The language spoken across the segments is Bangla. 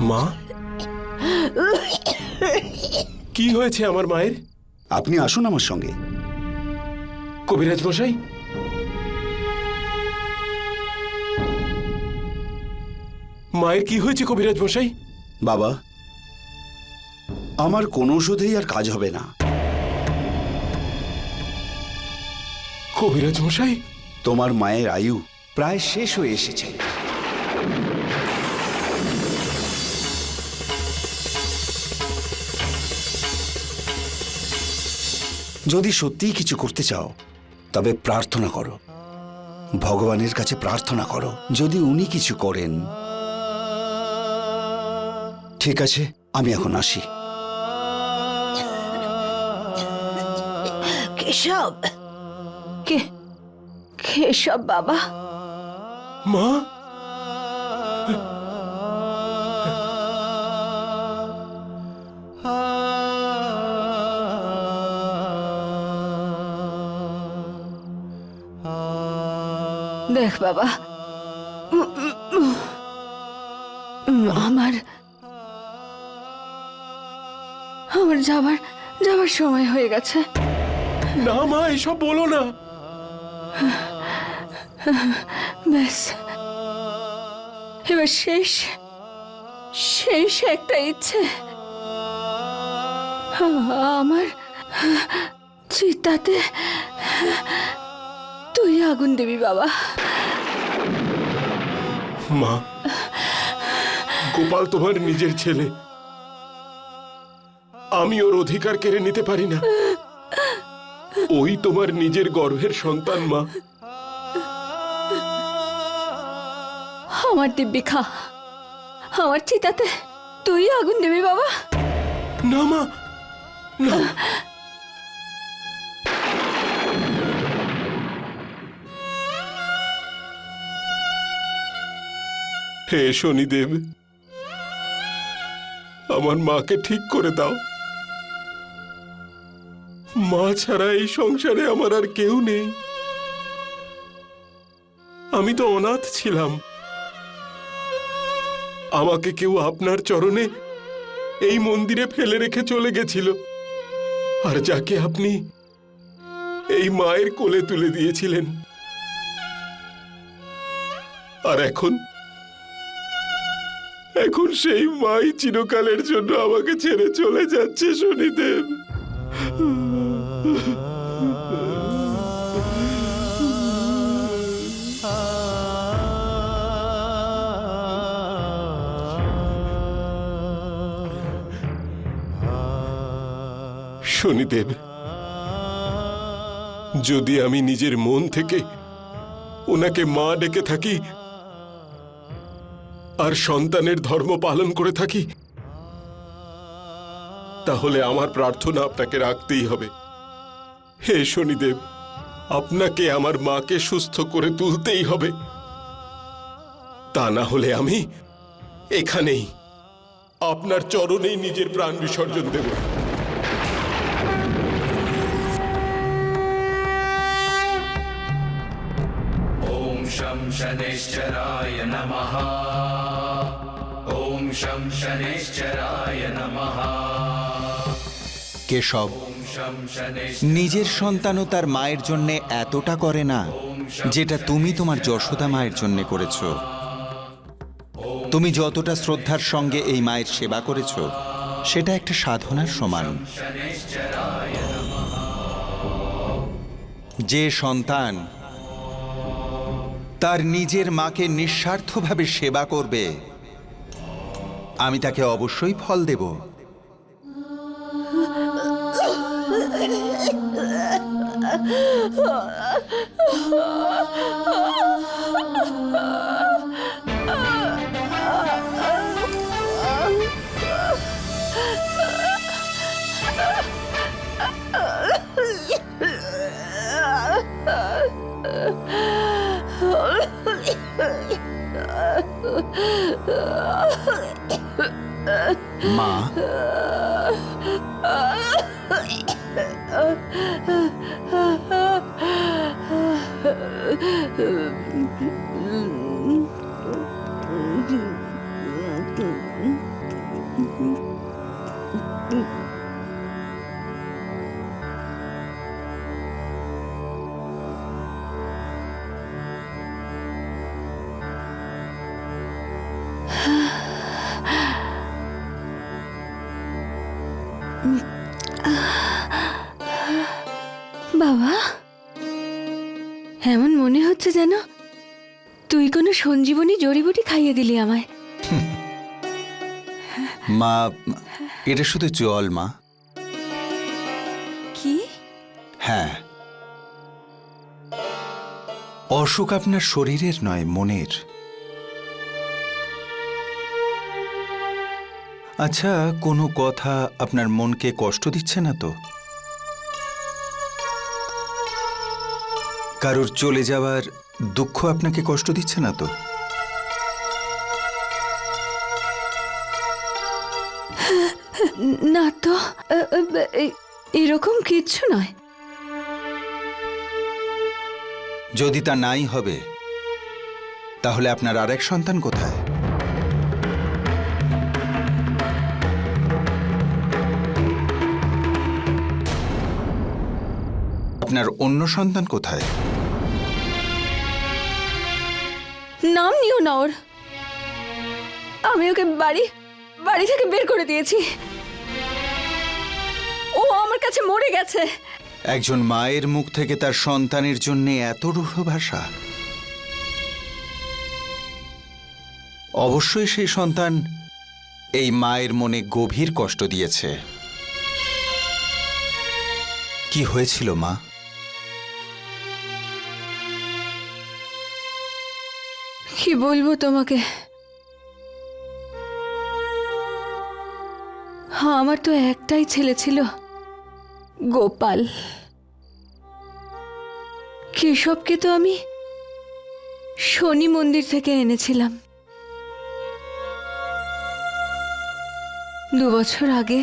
মা, কি হয়েছে আমার মায়ের? আপনি আসুন আমার সঙ্গে। কবিরাজ মশাই, মায়ের কি হয়েছে কবিরাজ মশাই? বাবা, আমার কোন ওষুধেই আর কাজ হবে না। কবিরাজ মশাই, তোমার মায়ের আয়ু প্রায় শেষ হয়ে এসেছে। যদি সত্যিই কিছু করতে চাও তবে প্রার্থনা করো, ভগবানের কাছে প্রার্থনা করো। যদি উনি কিছু করেন। ঠিক আছে, আমি এখন আসি। কেশব, কেশব বাবা। মা, দেখ বাবা, আমার যাবার সময় হয়ে গেছে। না মা, এসব বলো না। ব্যাস, এবার শেষ একটা ইচ্ছে। আমার চিতাতে তুই আগুন দিবি বাবা। মা, গোপাল তোমার নিজের ছেলে, আমি ওর অধিকার কেড়ে নিতে পারি না। ওই তোমার নিজের গর্ভের সন্তান মা। আমার দিব্যি খা, আমার চিতাতে তুই আগুন দিবি বাবা। না মা, না। হে শনিদেব, আমার মাকে ঠিক করে দাও। মা ছাড়া এই সংসারে আমার আর কেউ নেই। আমি তো অনাথ ছিলাম। আমাকে কেউ আপনার চরণে এই মন্দিরে ফেলে রেখে চলে গেছিল, আর যাকে আপনি এই মায়ের কোলে তুলে দিয়েছিলেন। আর এখন সেই মাই চিরকালের জন্য আমাকে ছেড়ে চলে যাচ্ছে শনিদেব। শনিদেব, যদি আমি নিজের মন থেকে ওনাকে মা ডেকে থাকি আর সন্তানের ধর্ম পালন করে থাকি, তাহলে আমার প্রার্থনা আপনাকে রাখতেই হবে। হে শনিদেব, আপনাকে আমার মাকে সুস্থ করে তুলতেই হবে। তা না হলে আমি এখানেই আপনার চরণেই নিজের প্রাণ বিসর্জন দেব। ওম শম শনেশ্চরায় নমঃ। ওম শম শনেশ্চরায় নমঃ। কেশব, নিজের সন্তানও তার মায়ের জন্য এতটা করে না যেটা তুমি তোমার যশোদা মায়ের জন্য করেছ। তুমি যতটা শ্রদ্ধার সঙ্গে এই মায়ের সেবা করেছ সেটা একটা সাধনার সমান। যে সন্তান তার নিজের মাকে নিঃস্বার্থভাবে সেবা করবে, আমি তাকে অবশ্যই ফল দেব। মা, বাবা, এমন মনে হচ্ছে যেন তুই কোনো সঞ্জীবনী জড়িবুটি খাইয়ে দিলি আমায়। মা, এটা শুধু জল মা। কি? হ্যাঁ, অসুখ আপনার শরীরের নয়, মনের। আচ্ছা, কোনো কথা আপনার মনকে কষ্ট দিচ্ছে না তো? কারোর চলে যাওয়ার দুঃখ আপনাকে কষ্ট দিচ্ছে না তো? না তো, এরকম কিচ্ছু নয়। যদি তা নাই হবে, তাহলে আপনার আরেক সন্তান কোথায়? আপনার অন্য সন্তান কোথায়? নাম নিও না ওর। আমি ওকে বাড়ি থেকে বের করে দিয়েছি। ও আমার কাছে মরে গেছে। একজন মায়ের মুখ থেকে তার সন্তানের জন্য এত রূঢ় ভাষা? অবশ্যই সেই সন্তান এই মায়ের মনে গভীর কষ্ট দিয়েছে। কি হয়েছিল মা? কি বলবো তোমাকে, আমার তো একটাই ছেলে ছিল, গোপাল। কেশবকে তো আমি শনি মন্দির থেকে এনেছিলাম। 2 বছর আগে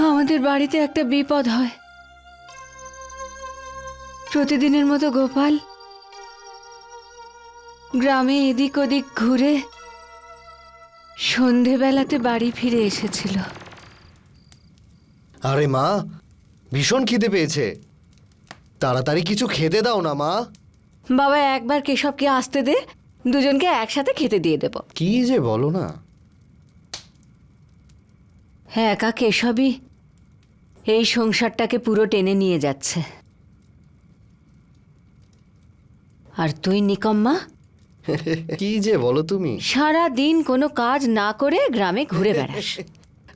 আমাদের বাড়িতে একটা বিপদ হয়। প্রতিদিনের মতো গোপাল গ্রামে এদিক ওদিক ঘুরে সন্ধেবেলাতে বাড়ি ফিরে এসেছিল। আরে মা, ভীষণ খিদে পেয়েছে, তাড়াতাড়ি কিছু খেতে দাও না মা। বাবা, একবার কেশবকে আসতে দে, দুজনকে একসাথে খেতে দিয়ে দেব। কি যে বলো না। হ্যাঁ, একা কেশবই এই সংসারটাকে পুরো টেনে নিয়ে যাচ্ছে। আর তুই নিকম্মা, কি যে বলো তুমি। সারা দিন কোনো কাজ না করে গ্রামে ঘুরে বেড়াস।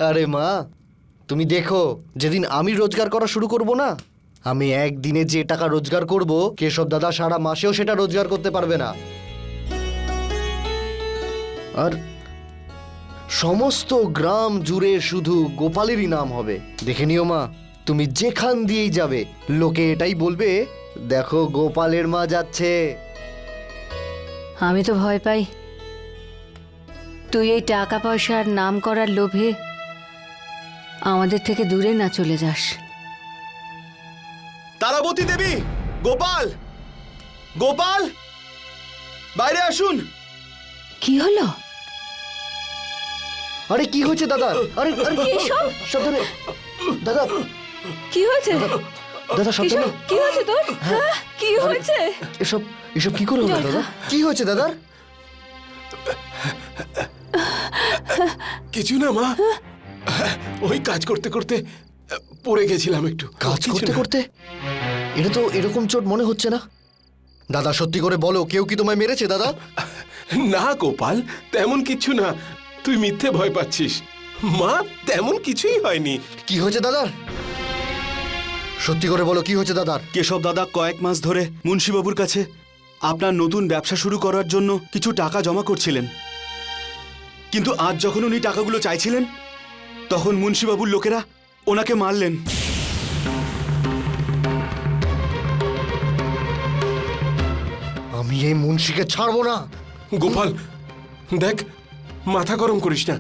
আরে মা, তুমি দেখো, যেদিন আমি রোজগার করা শুরু করব না, আমি একদিনে যে টাকা রোজগার করব, কেশব দাদা সারা মাসেও সেটা রোজগার করতে পারবে না। আর সমস্ত গ্রাম জুড়ে শুধু গোপালেরই নাম হবে। দেখে নিও মা, তুমি যেখান দিয়েই যাবে লোকে এটাই বলবে, দেখো গোপালের মা যাচ্ছে। আমি তো ভয় পাই তুই এই টাকা পয়সার নাম করার লোভে আমাদের থেকে দূরে না চলে যাস। তারাবতী দেবী, গোপাল, গোপাল, বাইরে আসুন। কি হলো? আরে কি হয়েছে দাদা? আরে আরে কেশব! সাবধানে দাদা, কি হয়েছে? দাদা কেশব, সাবধানে। কি হয়েছে তোর? হ্যাঁ, কি হয়েছে? এসব এসব কি করে হলো দাদা? কি হয়েছে দাদার? কিছু না মা, ওই কাজ করতে করতে পড়ে গেছিলাম একটু। কাজ কিছু করতে না। করতে? এটা তো এরকম চোট মনে হচ্ছে না। দাদা সত্যি করে বলো, কেউ কি তোমায় মেরেছে দাদা? না গোপাল, তেমন কিছু না, তুই মিথ্যে ভয় পাচ্ছিস। মা, তেমন কিছুই হয়নি। কি হয়েছে দাদার? সত্যি করে বলো, কি হয়েছে দাদার? কেশব দাদা কয়েক মাস ধরে মুন্সিবাবুর কাছে আপনার নতুন ব্যবসা শুরু করার জন্য কিছু টাকা জমা করছিলেন, কিন্তু আজ যখন উনি টাকাগুলো চাইছিলেন, তখন মুন্সিবাবুর লোকেরা ওনাকে মারলেন। আমি এই মুন্সিকে ছাড়বো না। গোপাল দেখ, মাথা গরম করিস না,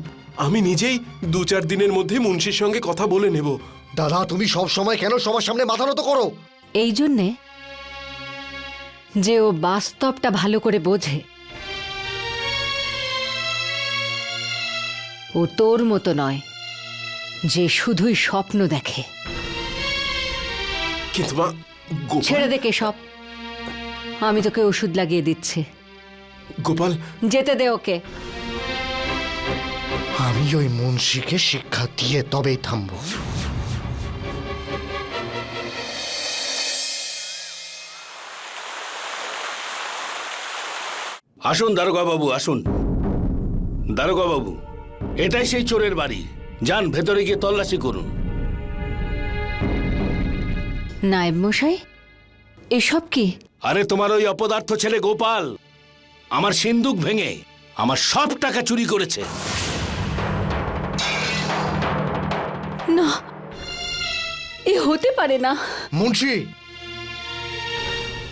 আমি নিজেই 2-4 দিনের মধ্যে মুন্সির সঙ্গে কথা বলে নেব। দাদা, তুমি সব সময় কেন সবার সামনে মাথা নত করো? এই জন্যে যে ও বাস্তবটা ভালো করে বোঝে। ও তোর মতো নয় যে শুধুই স্বপ্ন দেখে। কিন্তু মা, গোপাল ছেড়ে দে কেশব, আমি তোকে ওষুধ লাগিয়ে দিচ্ছি। গোপাল যেতে দে ওকে। আমি ওই মুন্সিকে শিক্ষা দিয়ে তবেই থামবো। আসুন দারোগা বাবু, আসুন। দারোগা বাবু, এটাই সেই চোরের বাড়ি। যান, ভেতরে গিয়ে তল্লাশি করুন। নায়েব মশাই, এসব কি? আরে তোমার ওই অপদার্থ ছেলে গোপাল আমার সিন্দুক ভেঙে আমার সব টাকা চুরি করেছে। না, এ হতে পারে না। মুন্সি,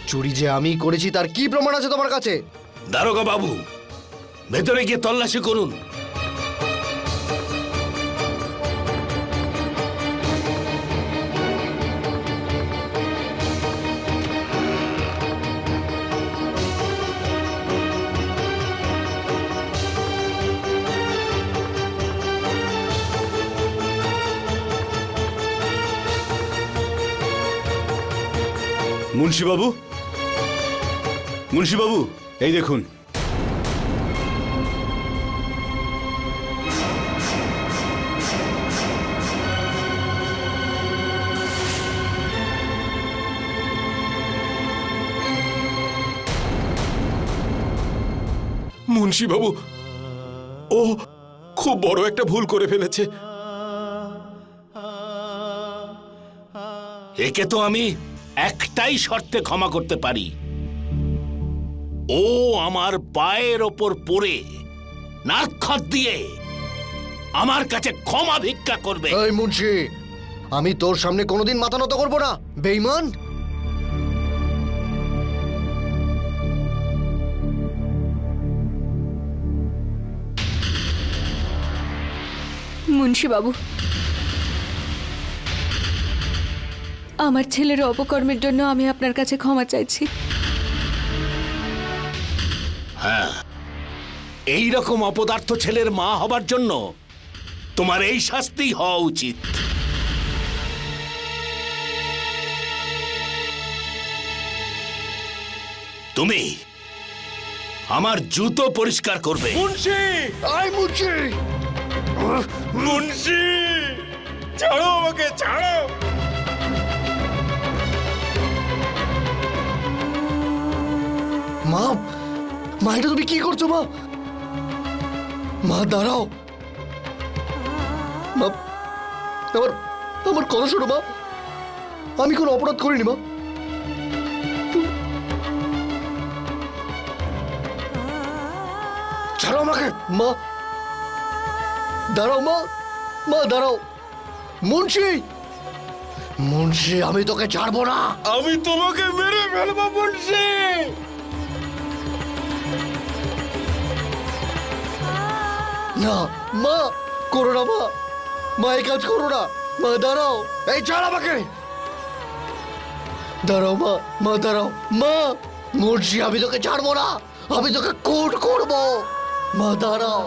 চুরি যে আমি করেছি তার কি প্রমাণ আছে তোমার কাছে? দারোগা বাবু, ভেতরে গিয়ে তল্লাশি করুন। মুন্সিবাবু, মুন্সিবাবু, এই দেখুন। মুন্সিবাবু, ও খুব বড় একটা ভুল করে ফেলেছে। একে তো আমি একটাই শর্তে ক্ষমা করতে পারি। ও আমার পায়ের ওপর পড়ে নাক্ষত দিয়ে আমার কাছে ক্ষমা ভিক্ষা করবে। এই মুন্সি, আমি তোর সামনে কোনোদিন মাথা নত করবো না, বেঈমান। মুন্সিবাবু, আমার ছেলের অপকর্মের জন্য আমি আপনার কাছে ক্ষমা চাইছি। এই রকম অপদার্থ ছেলের মা হবার জন্য তোমার এই শাস্তি হওয়া উচিত। তুমি আমার জুতো পরিষ্কার করবে। মুন্সি, আই মুন্সি, মুন্সি, ছাড়ো আমাকে, ছাড়ো। মা, মা, এটা তুমি কি করছো মা? মা দাঁড়াও। মা, আমার আমার কথা শোনো মা, আমি কোনো অপরাধ করিনি মা। ছাড়ো আমাকে মা, দাঁড়াও মা, মা দাঁড়াও। মুন্সি, মুন্সি, আমি তোকে ছাড়বো না। আমি তোমাকে মেরে ফেলবো মুন্সি। না মা, করো না মা, মা এই কাজ করো না। মা দাঁড়াও, এই ছাড় আমাকে। দাঁড়াও মা, মা দাঁড়াও। মা, মুন্সি, আমি তোকে ছাড়বো না, আমি তোকে কোট করবো। মা দাঁড়াও।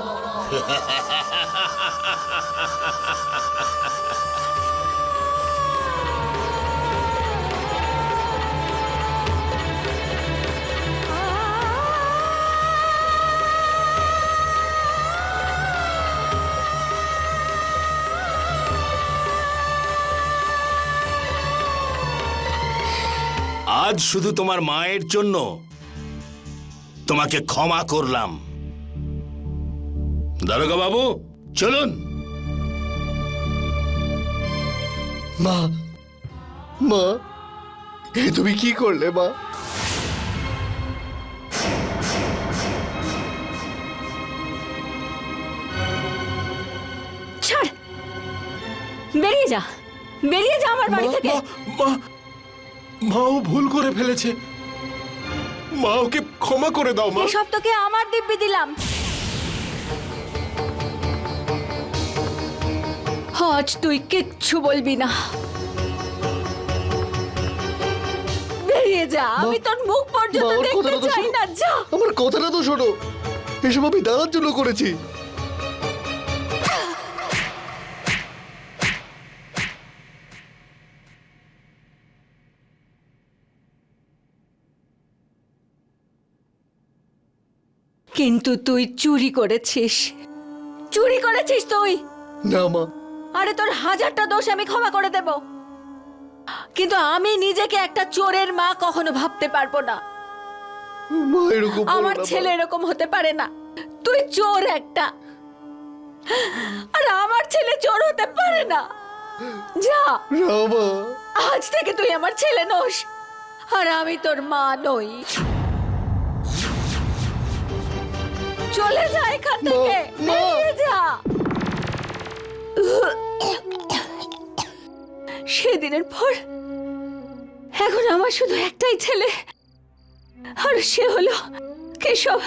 আজ শুধু তোমার মায়ের জন্য তোমাকে ক্ষমা করলাম। দারোগা বাবু, চলুন। মা, মা, এ তুমি কি করলে মা? ছাড়, বেরিয়ে যা, বেরিয়ে যা আমার বাড়ি থেকে। মা, মাও ভুল করে ফেলেছে। মা, ওকে ক্ষমা করে দাও মা। এসব তোকে আমার দিব্যি দিলাম। আজ তুই কিচ্ছু বলবি না, বেরিয়ে যা। আমি তোর মুখ পর্যন্ত মা, ওর দেখতে কথাটা তো চাই শোনো। না, যা। আমার কথাটা তো শোনো, এসব আমি দাদার জন্য করেছি। কিন্তু তুই চুরি করেছিস, চুরি করেছিস তুই। না মা, আরে তোর হাজারটা দোষ আমি ক্ষমা করে দেব, কিন্তু আমি নিজেকে একটা চোরের মা কখনো ভাবতে পারবো না। মা এরকম বলো আমার না, মা। ছেলে এরকম হতে পারে না। তুই চোর একটা, আর আমার ছেলে চোর হতে পারে না। যা, না মা, আজ থেকে তুই আমার ছেলে নোস, আর আমি তোর মা নই। চলে যা এখান থেকে, মা। বেরিয়ে যা। সেদিনের পর এখন আমার শুধু একটাই ছেলে, আর সে হলো কেশব।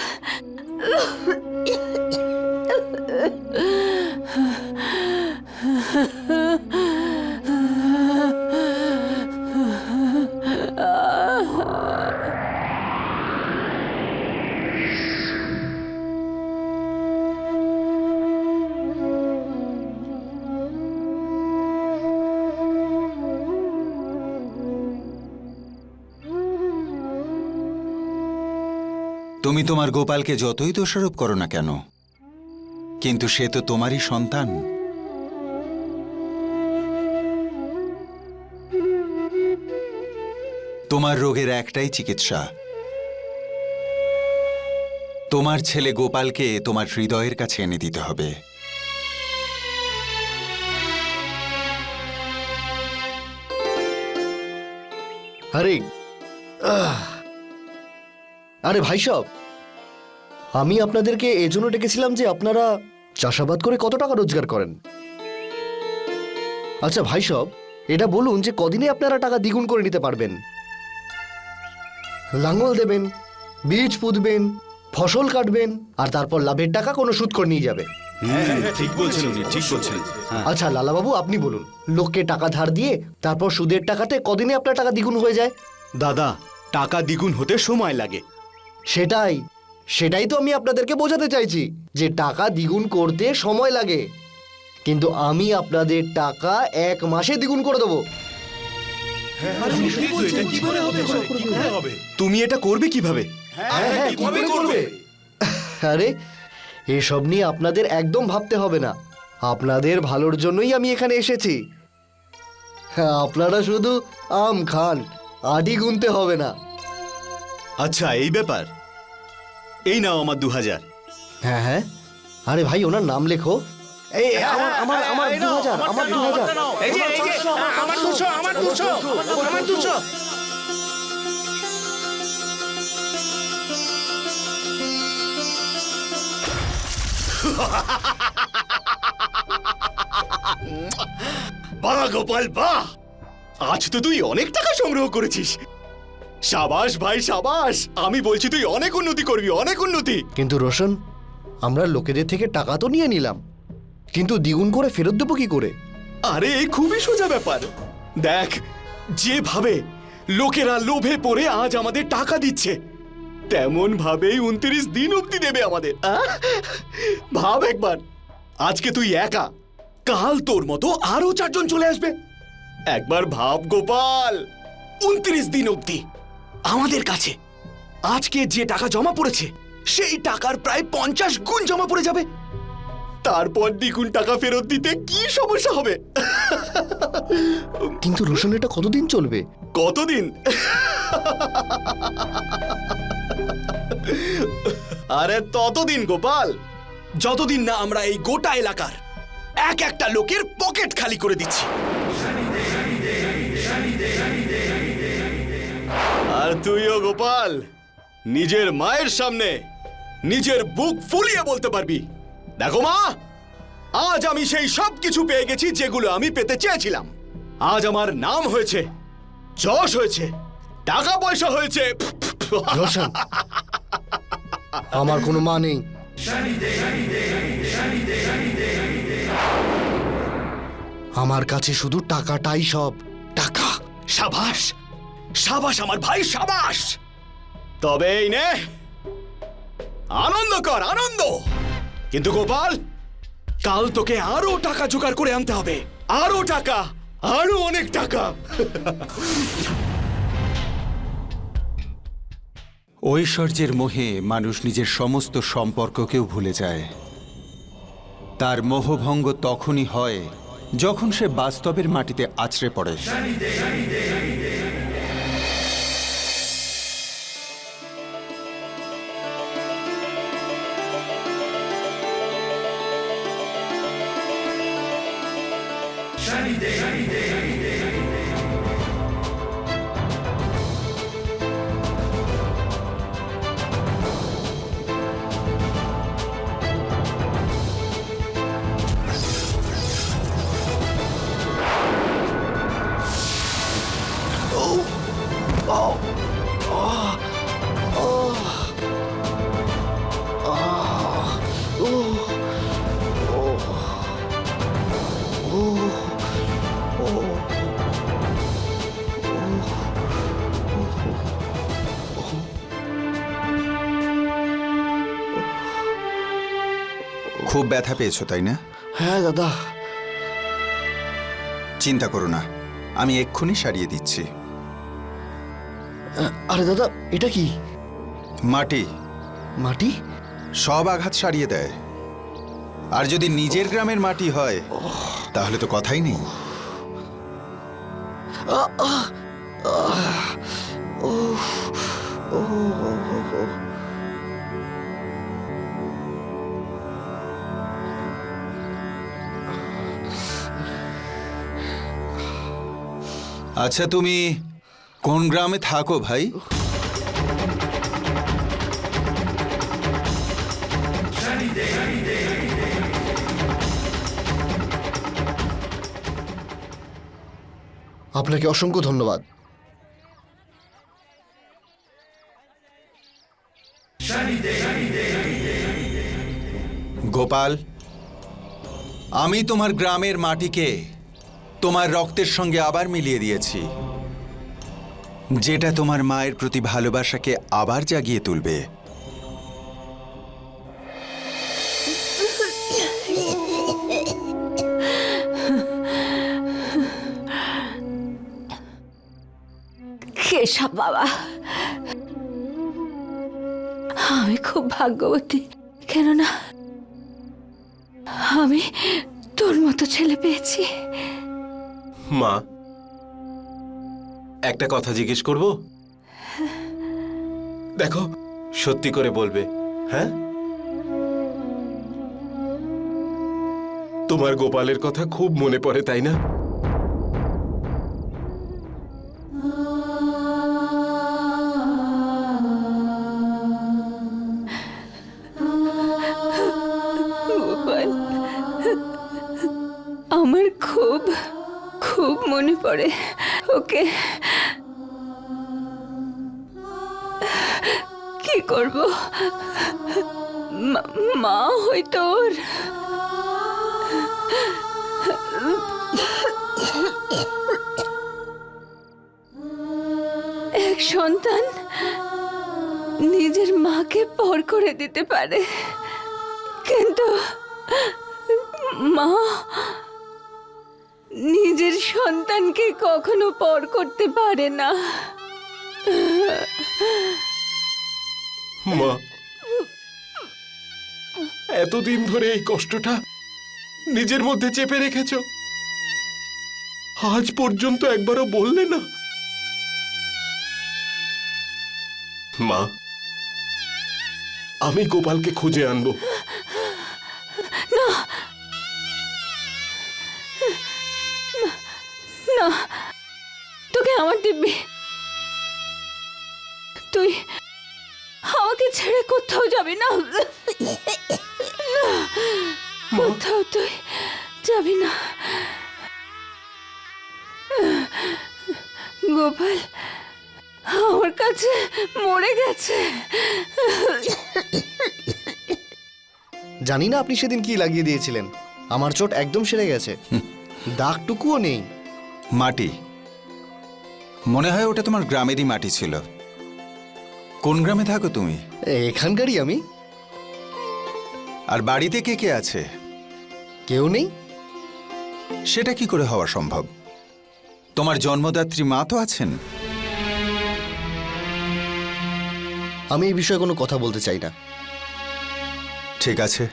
তুমি তোমার গোপালকে যতই দোষারোপ করো না কেন, কিন্তু সে তো তোমারই সন্তান। তোমার রোগের একটাই চিকিৎসা, তোমার ছেলে গোপালকে তোমার হৃদয়ের কাছে এনে দিতে হবে। আরে আরে ভাই সব, আমি আপনাদেরকে এজন্য ডেকেছিলাম যে আপনারা চাষাবাদ করে কত টাকা রোজগার করেন। আচ্ছা ভাই সব, এটা বলুন যে কদিনে আপনারা টাকা দ্বিগুণ করে নিতে পারবেন? লাঙ্গল দেবেন, বীজ পুঁতবেন, ফসল কাটবেন, আর তারপর লাভের টাকা কোনো সুদ করে নিয়ে যাবে। ঠিক বলছেন উনি, ঠিক বলছেন। আচ্ছা লালাবাবু, আপনি বলুন, লোককে টাকা ধার দিয়ে তারপর সুদের টাকাতে কদিনে আপনার টাকা দ্বিগুণ হয়ে যায়? দাদা, টাকা দ্বিগুণ হতে সময় লাগে। সেটাই তো আমি আপনাদেরকে বোঝাতে চাইছি, যে টাকা দ্বিগুণ করতে সময় লাগে, কিন্তু আমি আপনাদের টাকা 1 মাসে দ্বিগুণ করে দেবো। তুমি এটা করবে কিভাবে? হ্যাঁ, কি করে করবে? আরে এসব নিয়ে আপনাদের একদম ভাবতে হবে না, আপনাদের ভালোর জন্যই আমি এখানে এসেছি। হ্যাঁ, আপনারা শুধু আম খান, আটি গুনতে হবে না। আচ্ছা, এই ব্যাপার। এই নাও আমার 2000। হ্যাঁ হ্যাঁ, আরে ভাই ওনার নাম লেখো। এই আমার 2000, আমার 2000। বাহ গোপাল বাহ, আজ তো তুই অনেক টাকা সংগ্রহ করেছিস। সাবাস ভাই সাবাস, আমি বলছি তুই অনেক উন্নতি করবি, অনেক উন্নতি। কিন্তু রোশন, আমরা লোকেদের থেকে টাকা তো নিয়ে নিলাম, কিন্তু দ্বিগুণ করে ফেরত দেবো কি করে? আরে খুবই সোজা ব্যাপার। দেখ, যেভাবে লোকেরা লোভে পড়ে আজ আমাদের টাকা দিচ্ছে, তেমন ভাবেই 29 দিন অবধি দেবে আমাদের। ভাব একবার, আজকে তুই একা, কাল তোর মতো আরো 4 জন চলে আসবে। একবার ভাব গোপাল, 29 দিন অবধি আমাদের কাছে আজকে যে টাকা জমা পড়েছে সেই টাকার প্রায় 50 গুণ জমা পড়ে যাবে। তারপর দ্বিগুণ টাকা ফেরত দিতে কি সমস্যা হবে? কিন্তু রোশন, এটা কতদিন চলবে? কতদিন? আরে ততদিন গোপাল, যতদিন না আমরা এই গোটা এলাকার একটা লোকের পকেট খালি করে দিচ্ছি। আর তুইও গোপাল, নিজের মায়ের সামনে নিজের বুক ফুলিয়ে বলতে পারবি, দেখো মা, আজ আমি সেই সব কিছু পেয়ে গেছি যেগুলো আমি পেতে চেয়েছিলাম। আজ আমার নাম হয়েছে, যশ হয়েছে, টাকা পয়সা হয়েছে। রোশন, আমার কোনো মা নেই। আমার কাছে শুধু টাকাটাই সব। টাকা। সাবাস সাবাস আমার ভাই, সাবাস। তবে এই নে, আনন্দ কর, আনন্দ। কিন্তু গোপাল, কাল তোকে আরো টাকা জোগাড় করে আনতে হবে, আরো টাকা, আরো অনেক টাকা। ঐশ্বর্যের মোহে মানুষ নিজের সমস্ত সম্পর্ককেও ভুলে যায়। তার মোহভঙ্গ তখনই হয় যখন সে বাস্তবের মাটিতে আছড়ে পড়ে। খুব ব্যথা পেয়েছো তাই না? হ্যাঁ দাদা। চিন্তা করো না, আমি এক্ষুনি সারিয়ে দিচ্ছি। আরে দাদা, এটা কি? মাটি। মাটি? সব আঘাত সারিয়ে দেয়। আর যদি নিজের গ্রামের মাটি হয় তাহলে তো কথাই নেই। আচ্ছা, তুমি কোন গ্রামে থাকো ভাই? আপনাকে অসংখ্য ধন্যবাদ। গোপাল, আমি তোমার গ্রামের মাটিকে তোমার রক্তের সঙ্গে আবার মিলিয়ে দিয়েছি, যেটা তোমার মায়ের প্রতি ভালোবাসাকে আবার জাগিয়ে তুলবে। কেশব বাবা, আমি খুব ভাগ্যবতী, কেননা আমি তোর মতো ছেলে পেয়েছি। মা, একটা কথা জিজ্ঞেস করব? দেখো, সত্যি করে বলবে, হ্যাঁ? তোমার গোপালের কথা খুব মনে পড়ে, তাই না? গোপাল, আমার খুব খুব মনে পড়ে ওকে। কি করব, মা হয়তো ওর এক সন্তান নিজের মাকে পর করে দিতে পারে, কিন্তু মা নিজের সন্তানকে কখনো পর করতে পারে না। মা, এতদিন ধরে এই কষ্টটা নিজের মধ্যে চেপে রেখেছো, আজ পর্যন্ত একবারও বললে না। মা, আমি গোপালকে খুঁজে আনবো। না না, তোকে আমার দিব্যি, তুই আমাকে ছেড়ে কোথাও যাবি না। না, কোথাও তুই যাবি না। গোপাল আমার কাছে মরে গেছে। জানি না আপনি সেদিন কি লাগিয়ে দিয়েছিলেন, আমার চোট একদম সেরে গেছে, দাগটুকুও নেই। মাটি, মনে হয় ওটা তোমার গ্রামেরই মাটি ছিল। কোন গ্রামে থাকো তুমি? এখানকারই আমি। আর বাড়িতে কে কে আছে? কেউ নেই। সেটা কি করে হওয়া সম্ভব? তোমার জন্মদাত্রী মা তো আছেন। আমি এই বিষয়ে কোনো কথা বলতে চাই না। ঠিক আছে,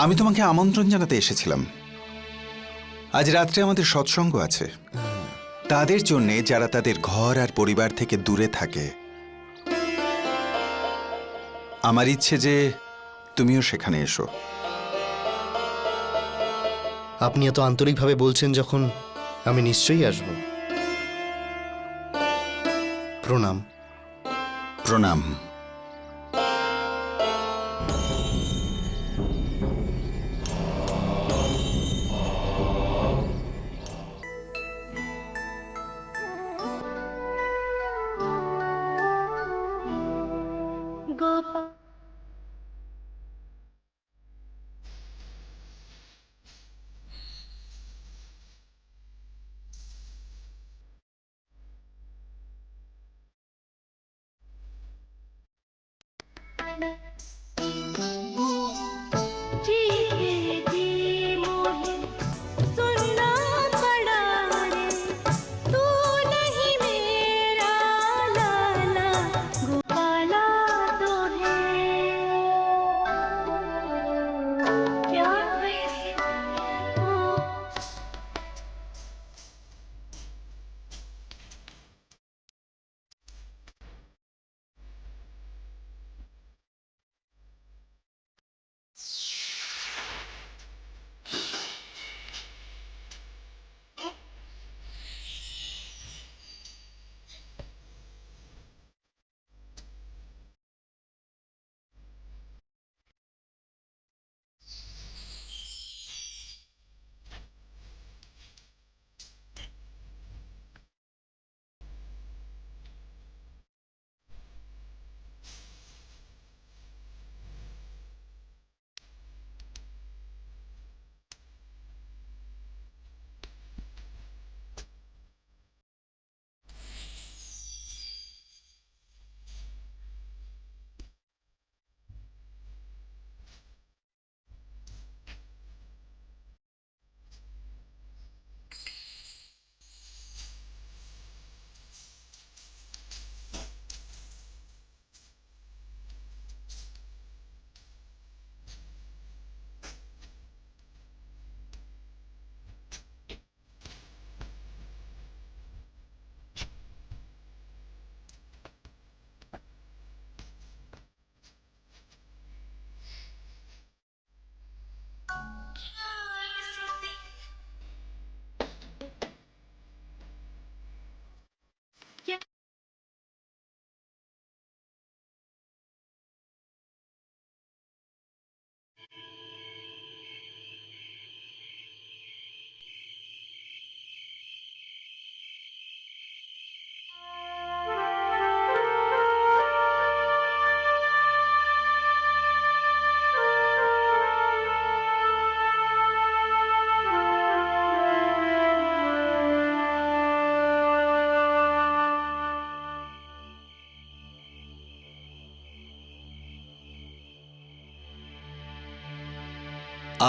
আমি তোমাকে আমন্ত্রণ জানাতে এসেছিলাম। আজ রাত্রে আমাদের সৎসঙ্গ আছে, তাদের জন্যে যারা তাদের ঘর আর পরিবার থেকে দূরে থাকে। আমার ইচ্ছে যে তুমিও সেখানে এসো। আপনি এত আন্তরিকভাবে বলছেন যখন, আমি নিশ্চয়ই আসব। প্রণাম। প্রণাম।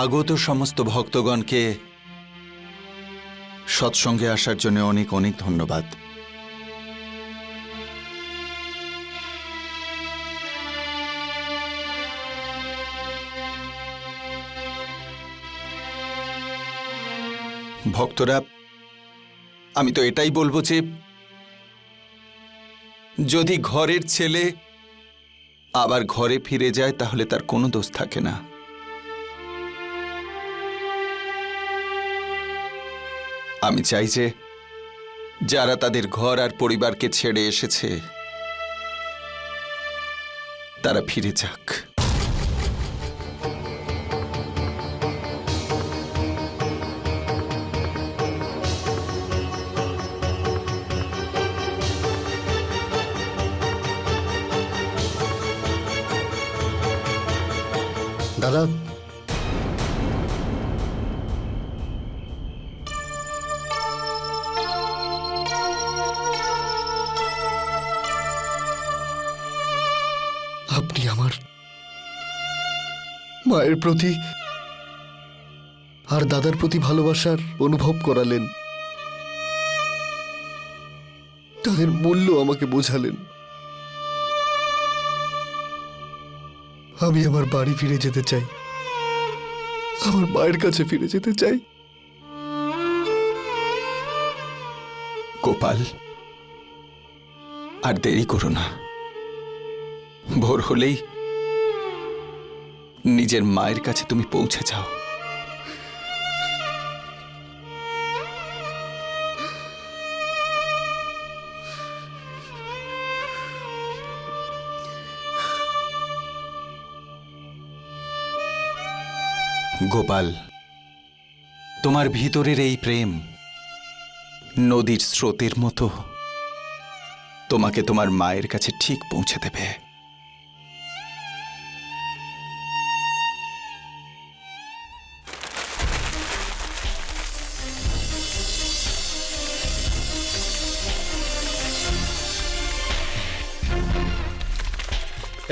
আগত সমস্ত ভক্তগণকে সৎসঙ্গে আসার জন্য অনেক অনেক ধন্যবাদ। ভক্তরা, আমি তো এটাই বলবো যে যদি ঘরের ছেলে আবার ঘরে ফিরে যায় তাহলে তার কোনো দোষ থাকে না। আমি চাই যে যারা তাদের ঘর আর পরিবারকে ছেড়ে এসেছে তারা ফিরে যাক। দাদা, আপনি আমার মায়ের প্রতি আর দাদার প্রতি ভালোবাসার অনুভব করালেন, তাদের মূল্য আমাকে বোঝালেন। আমি আমার বাড়ি ফিরে যেতে চাই, আমার মায়ের কাছে ফিরে যেতে চাই। গোপাল, আর দেরি করো না। ভোর হলেই নিজের মায়ের কাছে তুমি পৌঁছে যাও। গোপাল, তোমার ভিতরের এই প্রেম নদীর স্রোতের মতো তোমাকে তোমার মায়ের কাছে ঠিক পৌঁছে দেবে।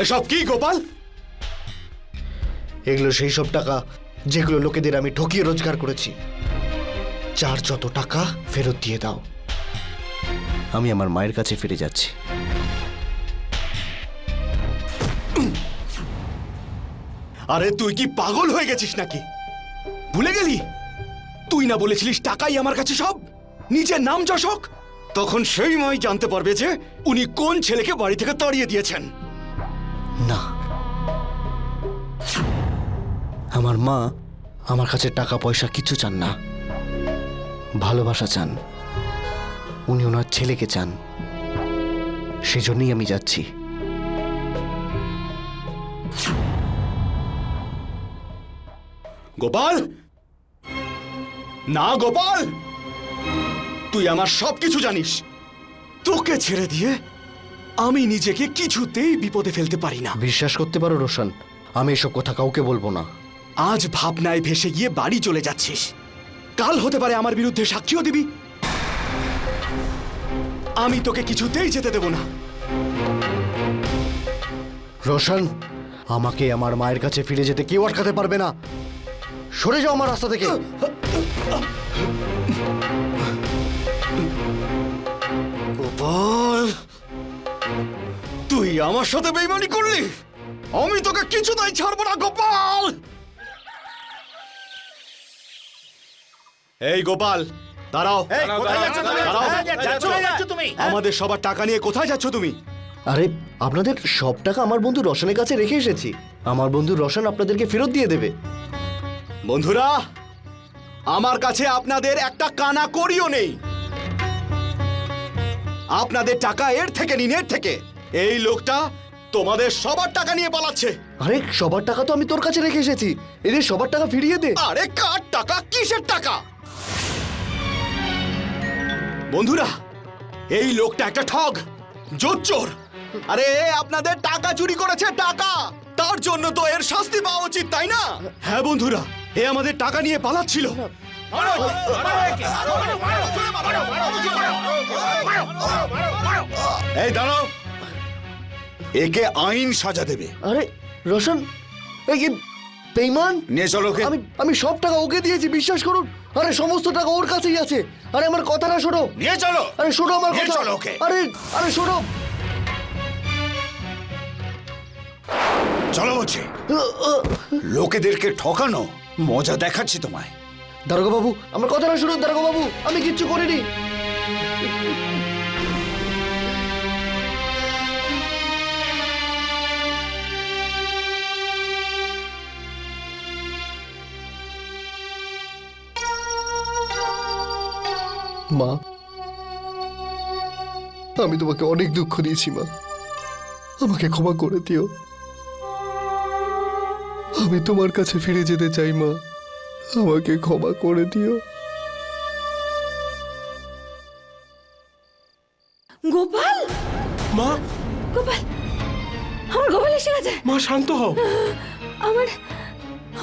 এসব কি গোপাল? এগুলো সেই সব টাকা যেগুলো লোকেদের আমি ঠকিয়ে রোজগার করেছি। যার যত টাকা ফেরত দিয়ে দাও, আমি আমার মায়ের কাছে ফিরে যাচ্ছি। আরে তুই কি পাগল হয়ে গেছিস নাকি? ভুলে গেলি তুই না বলেছিলিস টাকাই আমার কাছে সব, নিজের নাম যশক? তখন সেই মাই জানতে পারবে যে উনি কোন ছেলেকে বাড়ি থেকে তাড়িয়ে দিয়েছেন। না, আমার মা আমার কাছে টাকা পয়সা কিছু চান না, ভালোবাসা চান। উনি ওনার ছেলেকে চান, সেজন্যই আমি যাচ্ছি। গোপাল, না গোপাল, তুই আমার সবকিছু জানিস। তোকে ছেড়ে দিয়ে আমি নিজেকে কিছুতেই বিপদে ফেলতে পারি না। বিশ্বাস করতে পারো রোশন, আমি এসব কথা কাউকে বলবো না। আজ ভাবনায় ভেসে গিয়ে বাড়ি চলে যাচ্ছিস, কাল হতে পারে আমার বিরুদ্ধে সাক্ষীও দিবি। আমি তোকে কিছুতেই যেতে দেব না। রোশন, আমাকে আমার মায়ের কাছে ফিরে যেতে কেউ আটকাতে পারবে না। সরে যাও আমার রাস্তা থেকে। গোপাল, তুই আমার সাথে বেইমানি করলি, আমি তোকে কিছুতেই ছাড়বো না গোপাল। এই গোপাল, দাঁড়াও। আমাদের সবার টাকা নিয়ে কোথায় যাচ্ছ তুমি? আরে, আপনাদের সব টাকা আমার বন্ধু রোশনের কাছে রেখে এসেছি। আমার বন্ধু রোশন আপনাদেরকে ফেরত দিয়ে দেবে। বন্ধুরা, আমার কাছে আপনাদের একটা কানা করিও নেই। আপনাদের টাকা এর থেকে নিন, এর থেকে। এই লোকটা তোমাদের সবার টাকা নিয়ে পালাচ্ছে। আরে, সবার টাকা তো আমি তোর কাছে রেখে এসেছি, এদের সবার টাকা ফিরিয়ে দে। আরে কার টাকা, কিসের টাকা? বন্ধুরা, এই লোকটা একটা ঠগ, জোচ্চোর। আরে এ আপনাদের টাকা চুরি করেছে, টাকা। তার জন্য তো এর শাস্তি পাওয়া উচিত, তাই না? হ্যাঁ বন্ধুরা, এ আমাদের টাকা নিয়ে পালাচ্ছিল। এই দাঁড়াও, একে আইন সাজা দেবে। আরে রোশন, এই কি বেঈমান? নিয়ে চলো ওকে। আমি সব টাকা ওকে দিয়েছি, বিশ্বাস করুন। আরে সমস্ত টাকা ওর কাছেই আছে। আরে আমার কথাটা শোনো। নিয়ে চলো। আরে শোনো আমার নিয়ে কথা। চলো ওকে। আরে আরে শোনো। চলো বলছি। লোকেদেরকে ঠকানো মজা দেখাচ্ছি তোমায়। দারোগা বাবু, আমার কথাটা শুনুন। দারোগা বাবু, আমি কিচ্ছু করিনি। মা, আমি তোমাকে অনেক দুঃখ দিয়েছি মা, আমাকে ক্ষমা করে দিও। আমি তোমার কাছে ফিরে যেতে চাই মা, আমাকে ক্ষমা করে দিও। গোপাল, মা, গোপাল, আমার গোপাল এসে গেছে। মা শান্ত হও। আমার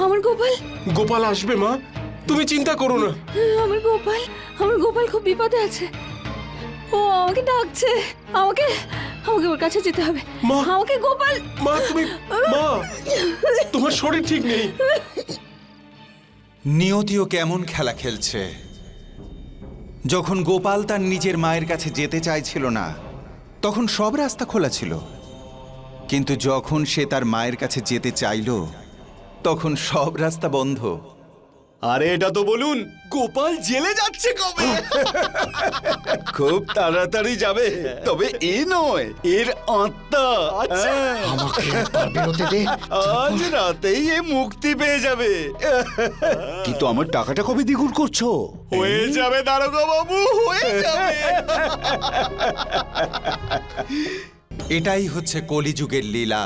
আমার গোপাল, গোপাল আসবে মা, তুমি চিন্তা করো না। আমার গোপাল খুব বিপদে আছে। ও আমাকে ডাকছে, আমাকে আমাকে ওর কাছে যেতে হবে। মা, আমাকে গোপাল। মা তুমি, মা তোমার শরীর ঠিক নেই। নিয়তিও কেমন খেলা খেলছে। যখন গোপাল তার নিজের মায়ের কাছে যেতে চাইছিল না, তখন সব রাস্তা খোলা ছিল। কিন্তু যখন সে তার মায়ের কাছে যেতে চাইল তখন সব রাস্তা বন্ধ। আরে এটা তো বলুন, গোপাল জেলে যাচ্ছে কবে? খুব তাড়াতাড়ি যাবে, তবে এ নয়, এর আত্মা। আমাকে একবার বেরোতে দে। আজ রাতেই এ মুক্তি পেয়ে যাবে। কিন্তু আমার টাকাটা কবে দ্বিগুণ করছো? হয়ে যাবে দারোগা বাবু, হয়ে যাবে। এটাই হচ্ছে কলিযুগের লীলা।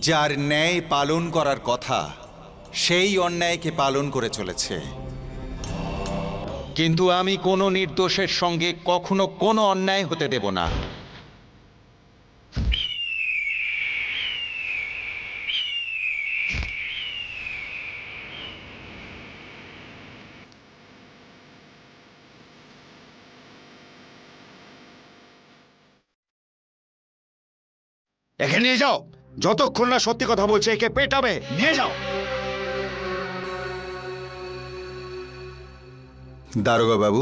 যার ন্যায় পালন করার কথা সেই অন্যায়কে পালন করে চলেছে। কিন্তু আমি কোনো নির্দোষের সঙ্গে কখনো কোনো অন্যায় হতে দেব না। একে নিয়ে যাও, যতক্ষণ না সত্যি কথা বলছে একে পেটাবে। নিয়ে যাও। দারোগা বাবু,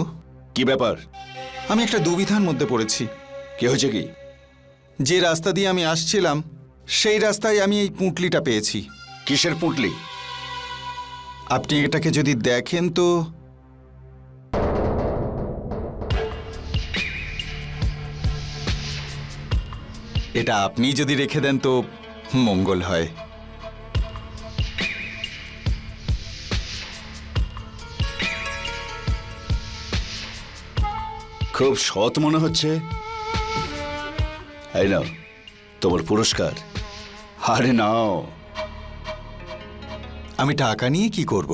কি ব্যাপার? আমি একটা দুবিধার মধ্যে পড়েছি। কি হয়েছে কি? যে রাস্তা দিয়ে আমি আসছিলাম সেই রাস্তায় আমি এই পুঁটলিটা পেয়েছি। কিসের পুঁটলি? আপনি এটাকে যদি দেখেন তো এটা আপনি যদি রেখে দেন তো মঙ্গল হয়। খুব সৎ মনে হচ্ছে। এই নাও তোমার পুরস্কার। আরে নাও। আমি টাকা নিয়ে কি করব?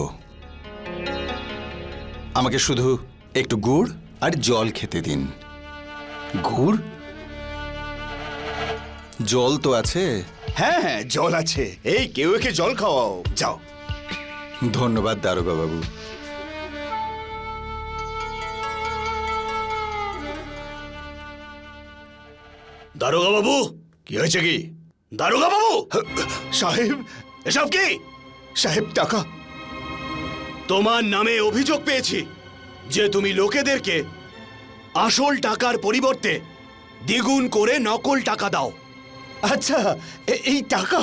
আমাকে শুধু একটু গুড় আর জল খেতে দিন। গুড়? জল তো আছে। হ্যাঁ হ্যাঁ, জল আছে। এই কেউ একে জল খাওয়াও, যাও। ধন্যবাদ দারোগা বাবু। দারোগা বাবু, কি হয়েছে কি? দারোগা বাবু, সাহেব, এসব কি? সাহেব টাকা। তোমার নামে অভিযোগ পেয়েছি যে তুমি লোকেদেরকে আসল টাকার পরিবর্তে দ্বিগুণ করে নকল টাকা দাও। আচ্ছা, এই টাকা?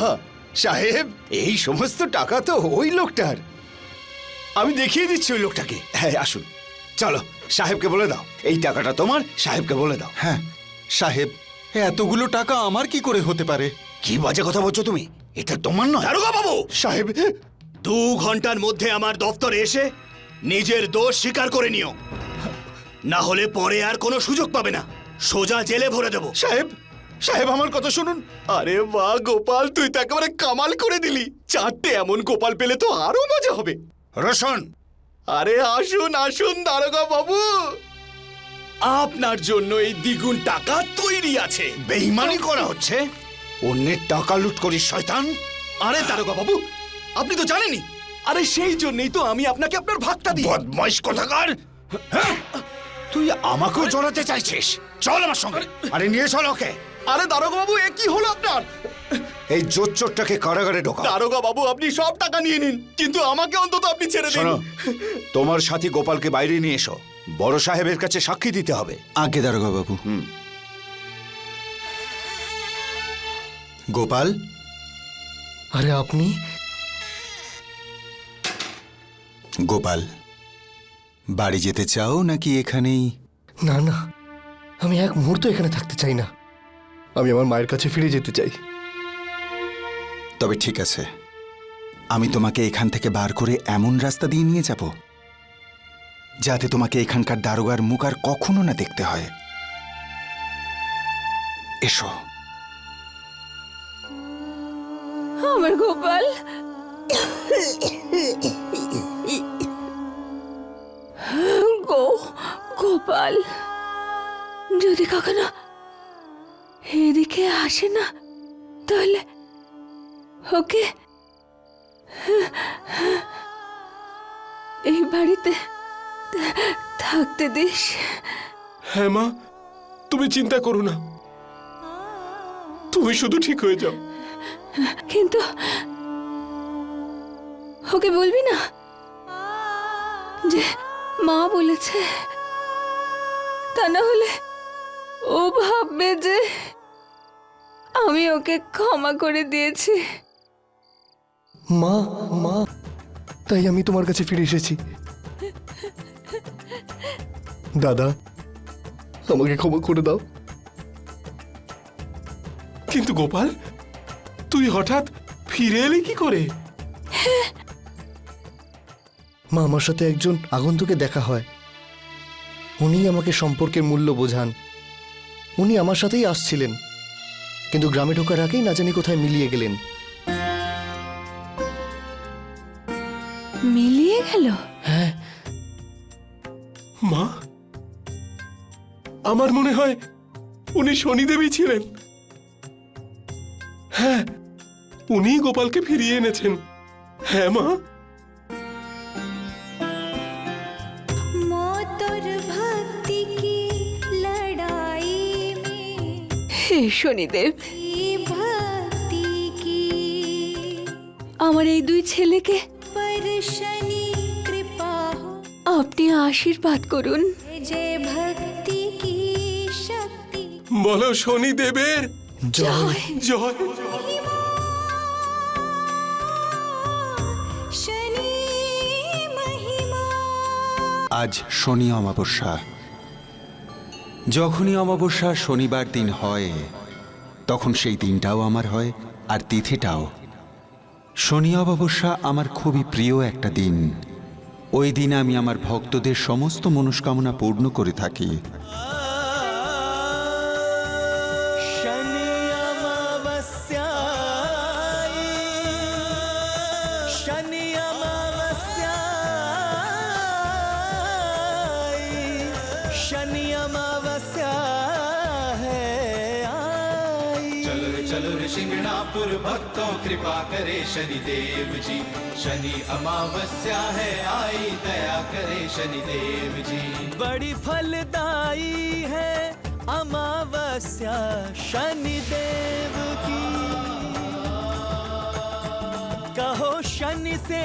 সাহেব, এই সমস্ত টাকা তো ওই লোকটার। আমি দেখিয়ে দিচ্ছি ওই লোকটাকে। হ্যাঁ, আসুন, চলো। সাহেবকে বলে দাও এই টাকাটা তোমার। সাহেবকে বলে দাও। হ্যাঁ সাহেব, এতগুলো টাকা আমার কি করে হতে পারে? কি বাজে কথা বলছো তুমি? এটা তোমার নয়। দারোগা বাবু, সাহেব, 2 ঘন্টার মধ্যে আমার দফতরে এসে নিজের দোষ স্বীকার করে নিও, না হলে পরে আর কোনো সুযোগ পাবে না। সোজা জেলে ভরে দেব। সাহেব, সাহেব আমার কথা শুনুন। আরে বাহ গোপাল, তুই তো একেবারে কামাল করে দিলি। 4টে এমন গোপাল পেলে তো আরো মজা হবে। রোশন, আরে আসুন আসুন দারোগা বাবু, আপনার জন্য এই দ্বিগুণ টাকা তৈরি আছে। বেইমানি করা হচ্ছে। অন্যের টাকা লুট করিস শয়তান। আরে দারোগা বাবু, আপনি তো জানেনই। আরে সেই জন্যই তো আমি আপনাকে আপনার ভাগটা দিই। বদমাইশ কথাকার। হ্যাঁ? তুই আমাকেও জড়াতে চাইছিস? চল আমার সঙ্গে। আরে নিয়ে চল ওকে। আরে দারোগা বাবু, এ কি হলো আপনার? এই জোচ্চোরটাকে কারাগারে ঢোকা। দারোগা বাবু, আপনি সব টাকা নিয়ে নিন, কিন্তু আমাকে অন্তত আপনি ছেড়ে দিন। শোনো, তোমার সাথী গোপালকে বাইরে নিয়ে এসো। বড় সাহেবের কাছে সাক্ষী দিতে হবে। আগে দারোগা বাবু। গোপাল, আরে আপনি? গোপাল, বাড়ি যেতে চাও নাকি এখানেই? না না, আমি এক মুহূর্ত এখানে থাকতে চাই না। আমি আমার মায়ের কাছে ফিরে যেতে চাই। তবে ঠিক আছে, আমি তোমাকে এখান থেকে বার করে এমন রাস্তা দিয়ে নিয়ে যাব যাতে তোমাকে এখানকার দারোগার মুখ আর কখনো না দেখতে হয়। এসো। আমার গোপাল, গোপাল যদি কখনো এদিকে আসে না তাহলে ওকে এই বাড়িতে থাকতে দিস। হ্যাঁ মা, তুমি চিন্তা করো না, তুমি শুধু ঠিক হয়ে যাও। কিন্তু ওকে বলবি না যে মা বলেছে, তা না হলে ও ভাববে যে আমি ওকে ক্ষমা করে দিয়েছি। মা মা, তাই আমি তোমার কাছে ফিরে এসেছি। দাদা, আমাকে ক্ষমা করে দাও। কিন্তু গোপাল, তুই হঠাৎ ফিরে এলি কি করে? মা, আমার সাথে একজন আগন্তুকে দেখা হয়। উনি আমাকে সম্পর্কের মূল্য বোঝান। উনি আমার সাথেই আসছিলেন, কিন্তু গ্রামে ঢোকার আগেই না জানি কোথায় মিলিয়ে গেলেন। মিলিয়ে গেল? হ্যাঁ, মা, আমার মনে হয় উনি শনিদেবী ছিলেন। হ্যাঁ, উনি গোপালকে ফিরিয়ে এনেছেন। হ্যাঁ মা। হে শনিদেব, আমার এই দুই ছেলেকে আপনি আশীর্বাদ করুন। বলো শনিদেবের জয়। জয়। আজ শনি অমাবস্যা। যখনই অমাবস্যা শনিবার দিন হয়, তখন সেই দিনটাও আমার হয় আর তিথিটাও। শনি অমাবস্যা আমার খুবই প্রিয় একটা দিন। ওই দিন আমি আমার ভক্তদের সমস্ত মনস্কামনা পূর্ণ করে থাকি। चलो रे चलो रे शिंगणापुर भक्तों कृपा करे शनिदेव जी। शनि अमावस्या है आई दया करे शनिदेव जी। बड़ी फलदाई है अमावस्या शनिदेव की। कहो शनि से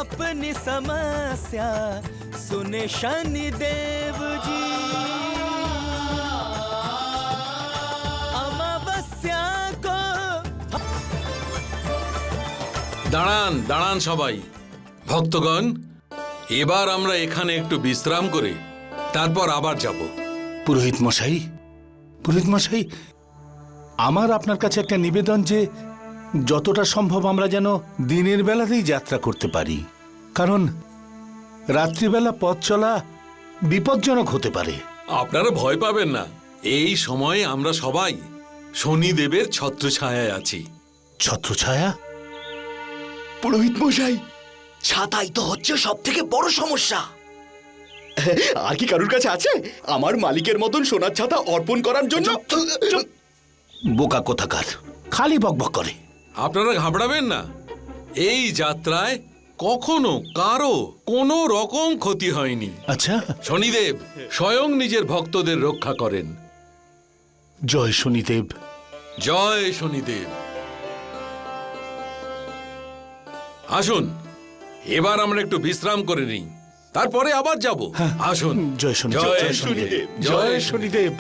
अपनी समस्या सुने शनिदेव जी। अमावस्या को দাঁড়ান দাঁড়ান সবাই ভক্তগণ, এবার আমরা এখানে একটু বিশ্রাম করে তারপর আবার যাব। পুরোহিত মশাই, পুরোহিত মশাই, আমার আপনার কাছে একটা নিবেদন যে যতটা সম্ভব আমরা যেন দিনের বেলাতেই যাত্রা করতে পারি, কারণ রাত্রিবেলা পথ চলা বিপজ্জনক হতে পারে। আপনারা ভয় পাবেন না, এই সময়ে আমরা সবাই শনিদেবের ছত্রছায়ায় আছি। ছত্রছায়া? পুরোহিত মশাই, ছাতাই তো হচ্ছে সব থেকে বড় সমস্যা। আর কি কারুর কাছে আছে আমার মালিকের মতন সোনার ছাতা অর্পণ করার জন্য? বোকা কোথাকার, খালি বকবক করে। আপনারা ঘাবড়াবেন না, এই যাত্রায় কখনো কারো কোনো রকম ক্ষতি হয়নি। আচ্ছা, শনিদেব স্বয়ং নিজের ভক্তদের রক্ষা করেন। জয় শনিদেব। জয় শনিদেব। আসুন এবার আমরা একটু বিশ্রাম করে নিই, তারপরে আবার যাব। আসুন। জয় শনিদেব। জয় শনিদেব। জয় শনিদেব।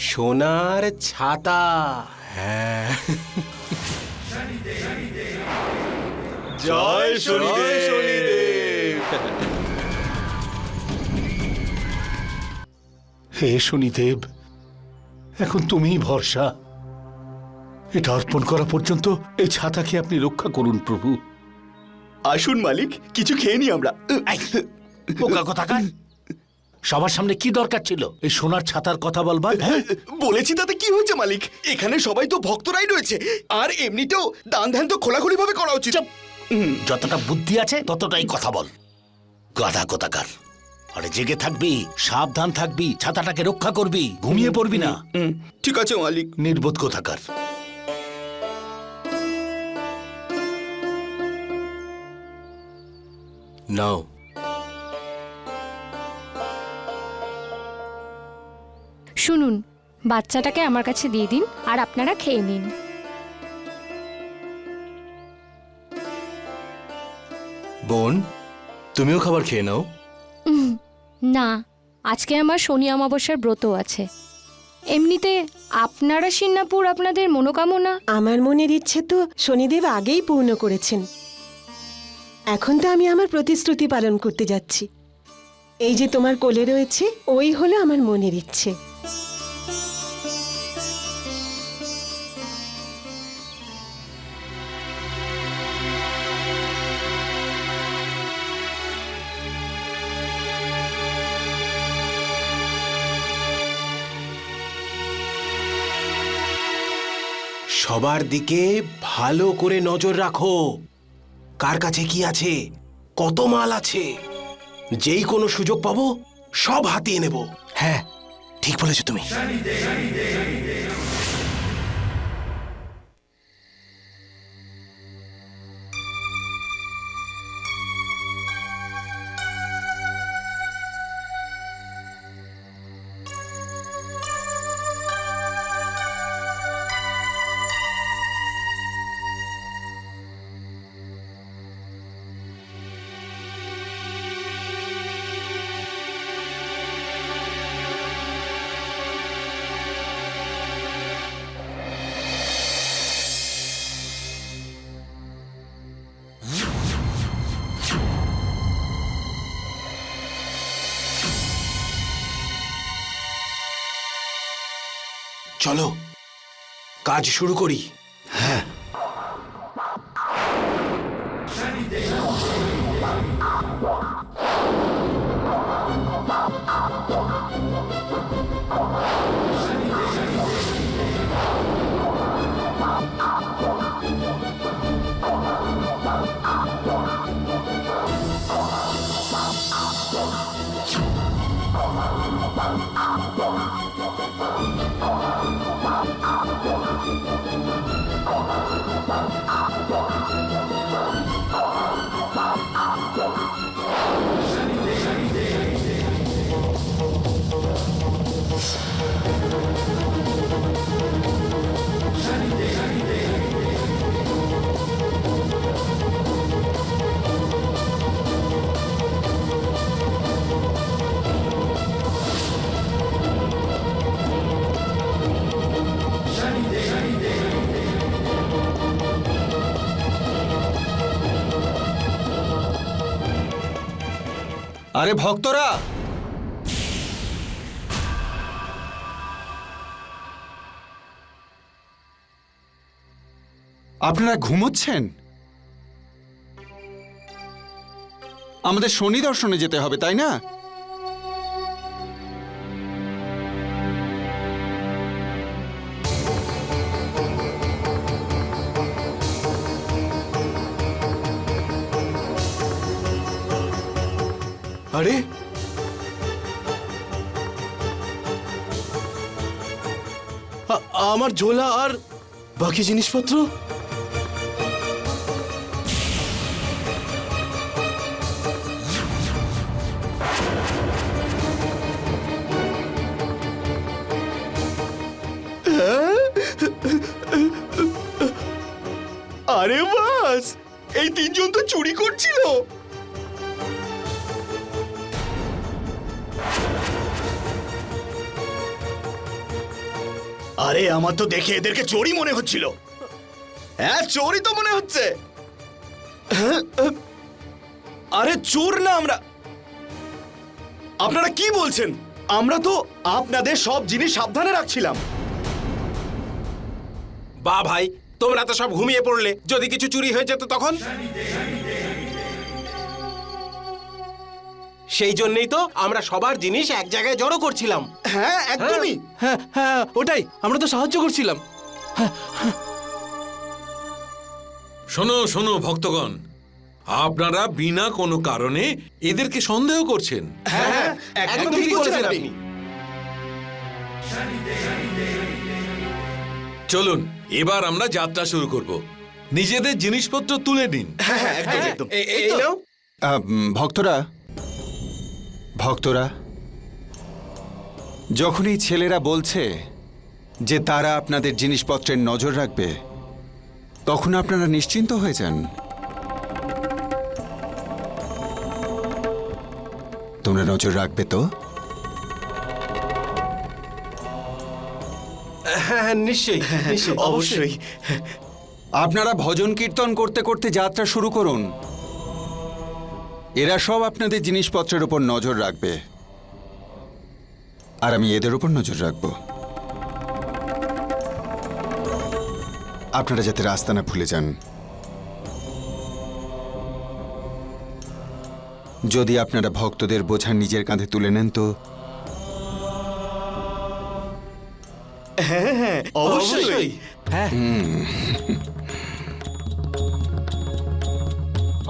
সোনার ছাতা। হ্যাঁ, জয় শনিদেব। হে শনিদেব, এখন তুমিই ভরসা। এটা অর্পণ করা পর্যন্ত এই ছাতাকে আপনি রক্ষা করুন প্রভু। আসুন মালিক, কিছু খেয়ে নি আমরা। বোকা কোথাকার, সবার সামনে কি দরকার ছিল এই সোনার ছাতার কথা বলবার? বলেছি তাতে কি হয়েছে মালিক? এখানে সবাই তো ভক্তরাই রয়েছে, আর এমনিতেও দান ধ্যান তো খোলাখুলি ভাবে করা উচিত। যতটা বুদ্ধি আছে ততটাই কথা বল, গাধা কোথাকার। আরে জেগে থাকবি, সাবধান থাকবি, ছাতাটাকে রক্ষা করবি, ঘুমিয়ে পড়বি না। ঠিক আছে মালিক। নির্বোধ কোথাকার। নাও। শুনুন, বাচ্চাটাকে আমার কাছে দিয়ে দিন আর আপনারা খেয়ে নিন। বোন, তুমিও খাবার খেয়ে নাও। না, আজকে আমার শনি অমাবস্যার ব্রত আছে। এমনিতে আপনারা সিন্নাপুর আপনাদের মনোকামনা। আমার মনের ইচ্ছে তো শনিদেব আগেই পূর্ণ করেছেন। এখন তো আমি আমার প্রতিশ্রুতি পালন করতে যাচ্ছি। এই যে তোমার কোলে রয়েছে, ওই হলো আমার মনের ইচ্ছে। সবার দিকে ভালো করে নজর রাখো। কার কাছে কি আছে, কত মাল আছে, যেই কোনো সুযোগ পাবো সব হাতিয়ে নেব। হ্যাঁ, ঠিক বলেছো তুমি। চলো কাজ শুরু করি। হ্যাঁ, আরে ভক্তরা, আপনারা ঘুমোচ্ছেন? আমাদের শনি দর্শনে যেতে হবে, তাই না? আরে আমার ঝোলা আর বাকি জিনিসপত্র। আরে বাস, এই তিনজন তো চুরি করছিল। আরে আমার তো দেখে এদেরকে চোরই মনে হচ্ছিল। হ্যাঁ, চোরই তো মনে হচ্ছে। আরে চোর না আমরা। আপনারা কি বলছেন? আমরা তো আপনাদের সব জিনিস সাবধানে রাখছিলাম। বা ভাই, তোমরা তো সব ঘুমিয়ে পড়লে। যদি কিছু চুরি হয়ে যেত তখন? সেই জন্যই তো আমরা সবার জিনিস এক জায়গায় জড়ো করছিলাম। হ্যাঁ, একদমই। হ্যাঁ হ্যাঁ, ওটাই, আমরা তো সাহায্য করছিলাম। শোনো শোনো ভক্তগণ, আপনারা বিনা কোনো কারণে এদেরকে সন্দেহ করছেন। হ্যাঁ, একদম ঠিক বলেছেন আপনি। চলুন এবার আমরা যাত্রা শুরু করব। নিজেদের জিনিসপত্র তুলে নিন। হ্যাঁ, একদম একদম। এই নাও। ভক্তরা, ভক্তরা, যখন এই ছেলেরা বলছে যে তারা আপনাদের জিনিসপত্রের নজর রাখবে, তখন আপনারা নিশ্চিন্ত হয়ে যান। তোমরা নজর রাখবে তো? হ্যাঁ হ্যাঁ নিশ্চয়ই নিশ্চয়ই অবশ্যই। আপনারা ভজন কীর্তন করতে করতে যাত্রা শুরু করুন। এরা সব আপনাদের জিনিসপত্রের উপর নজর রাখবে, আর আমি এদের উপর নজর রাখব। আপনারা যাতে রাস্তা না ভুলে যান। যদি আপনারা ভক্তদের বোঝা নিজের কাঁধে তুলে নেন তো হ্যাঁ হ্যাঁ অবশ্যই। হ্যাঁ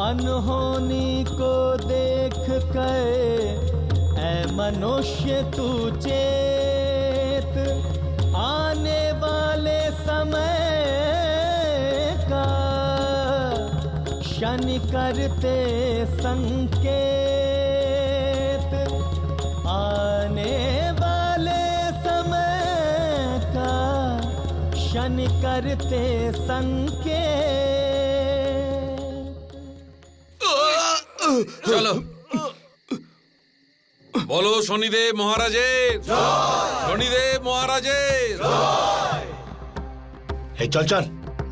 अनहोनी को देख कर ऐ मनुष्य तू चेत, आने वाले समय का शनि करते संकेत, आने वाले समय का शनि करते संकेत। চলো বলো শনিদেব মহারাজের শনিদেব মহারাজের। এই চল চল,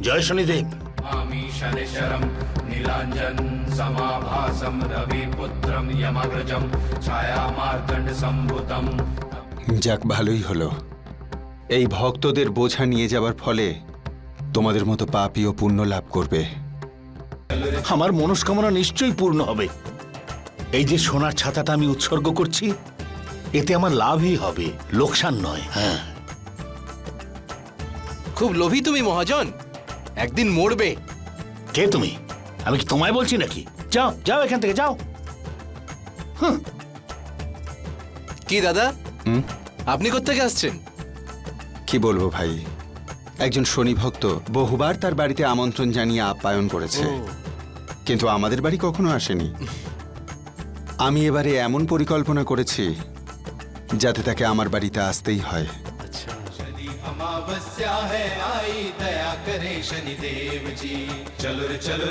জয় শনিদেব। मामी शनिशरं नीलाञ्जन समाभासं रविपुत्रं यमग्रजं छायामार्तण्ड सम्भुतं। যাক, ভালোই হলো। এই ভক্তদের বোঝা নিয়ে যাবার ফলে তোমাদের মতো পাপীও পুণ্য লাভ করবে। আমার মনস্কামনা নিশ্চয়ই পূর্ণ হবে। এই যে সোনার ছাতাটা আমি উৎসর্গ করছি, এতে আমার লাভই হবে, লোকসান নয়। হ্যাঁ, খুব লোভী তুমি মহাজন, একদিন মরবে। কে তুমি? আমি কি তোমায় বলছি নাকি? যাও যাও এখান থেকে যাও। কি দাদা, আপনি কোত্থেকে আসছেন? কি বলবো ভাই, একজন শনি ভক্ত বহুবার তার বাড়িতে আমন্ত্রণ জানিয়ে আপ্যায়ন করেছে, কিন্তু আমাদের বাড়ি কখনো আসেনি। আমি এবারে এমন পরিকল্পনা করেছি যাতে তাকে আমার বাড়িতে আসতেই হয়। अमावस्या है आई दया करे शनिदेव जी, चलो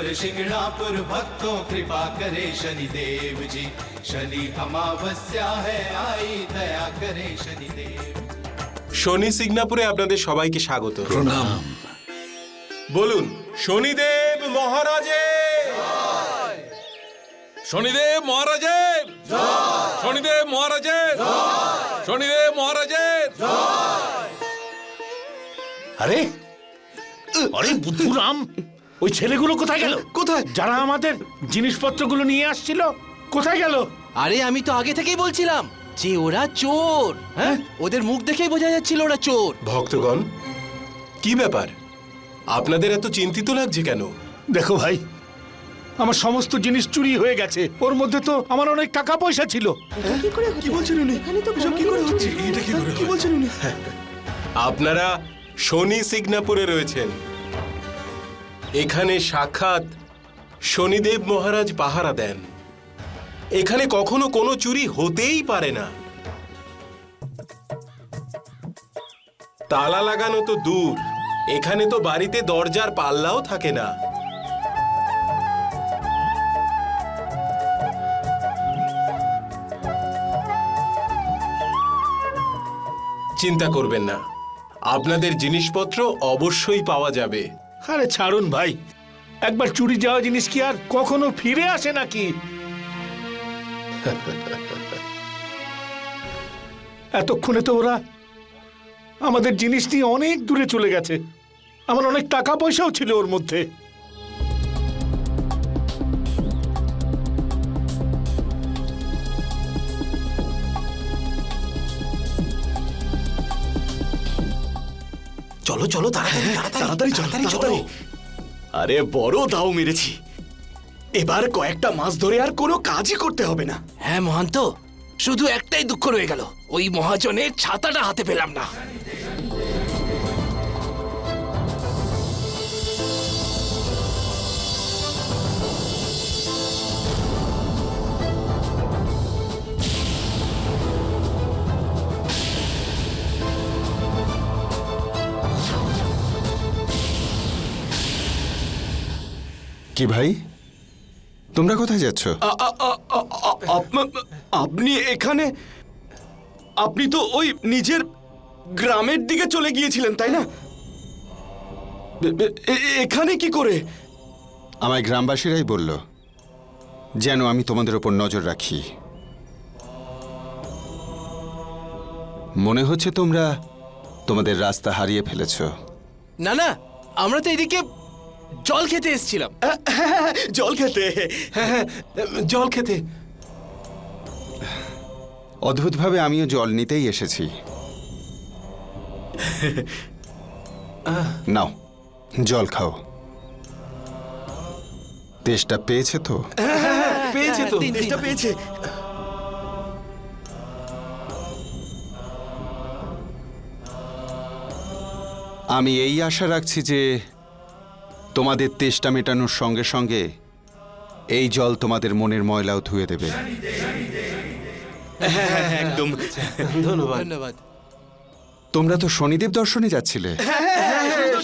रे शिंगणापुर भक्तों कृपा करे शनिदेव जी, शनि अमावस्या है आई दया करे शनिदेव। শনি সিগনাপুরে আপনাদের সবাইকে স্বাগত। প্রণাম। বলুন শনিদেব মহারাজের। শনিদেব মহারাজের শনিদেব মহারাজের শনিদেব মহারাজের। আরে আরে বুদ্ধুরাম, ওই ছেলেগুলো কোথায় গেল? কোথায়? যারা আমাদের জিনিসপত্রগুলো নিয়ে আসছিল কোথায় গেল? আরে আমি তো আগে থেকেই বলছিলাম যে ওরা চোর। হ্যাঁ, ওদের মুখ দেখেই বোঝা যাচ্ছিল ওরা চোর। ভক্তগণ, কি ব্যাপার? আপনাদের এত চিন্তিত লাগছে কেন? দেখো ভাই, আমার সমস্ত জিনিস চুরি হয়ে গেছে। ওর মধ্যে তো আমার অনেক টাকা পয়সা ছিল। কি করে হতে পারে? এখানে তো কি করে হচ্ছে? কি বলছেন উনি? আপনারা শনি সিগনাপুরে রয়েছেন। এখানে সাক্ষাৎ শনিদেব মহারাজ পাহারা দেন। এখানে কখনো কোনো চুরি হতেই পারে না। তালা লাগানো তো দূর, এখানে তো বাড়িতে দরজার পাল্লাও থাকে না। চিন্তা করবেন না, আপনাদের জিনিসপত্র অবশ্যই পাওয়া যাবে। আরে ছাড়ুন ভাই, একবার চুরি যাওয়া জিনিস কি আর কখনো ফিরে আসে নাকি? এতক্ষণে তো ওরা আমাদের জিনিস নিয়ে অনেক দূরে চলে গেছে। আমার অনেক টাকা পয়সাও ছিল ওর মধ্যে। চলো চলো, তাড়াতাড়ি চলো। আরে বড় দাও মেরেছি, এবার কয়েকটা মাস ধরে আর কোনো কাজই করতে হবে না। হ্যাঁ মহান্ত, শুধু একটাই দুঃখ রয়ে গেল, ওই মহাজনের ছাতাটা হাতে পেলাম না। কি ভাই, তোমরা কোথায় যাচ্ছ? আপনি এখানে? আপনি তো ওই নিজের গ্রামের দিকে চলে গিয়েছিলেন তাই না? এখানে কি করে? আমায় গ্রামবাসীরাই বলল যেন আমি তোমাদের ওপর নজর রাখি। মনে হচ্ছে তোমরা তোমাদের রাস্তা হারিয়ে ফেলেছ। না না, আমরা তো এদিকে জল খেতে এসেছিলাম। জল খেতে? হ্যাঁ, জল খেতে। অদ্ভুতভাবে আমিও জল নিতেই এসেছি। নাও জল খাও। তেষ্টা পেয়েছে তো? পেয়েছে তো, তেষ্টা পেয়েছে। আমি এই আশা রাখছি যে তোমাদের তেষ্টা মেটানোর সঙ্গে সঙ্গে এই জল তোমাদের মনের ময়লাও ধুয়ে দেবে। একদম। ধন্যবাদ। তোমরা তো শনিদেব দর্শনে যাচ্ছিলে।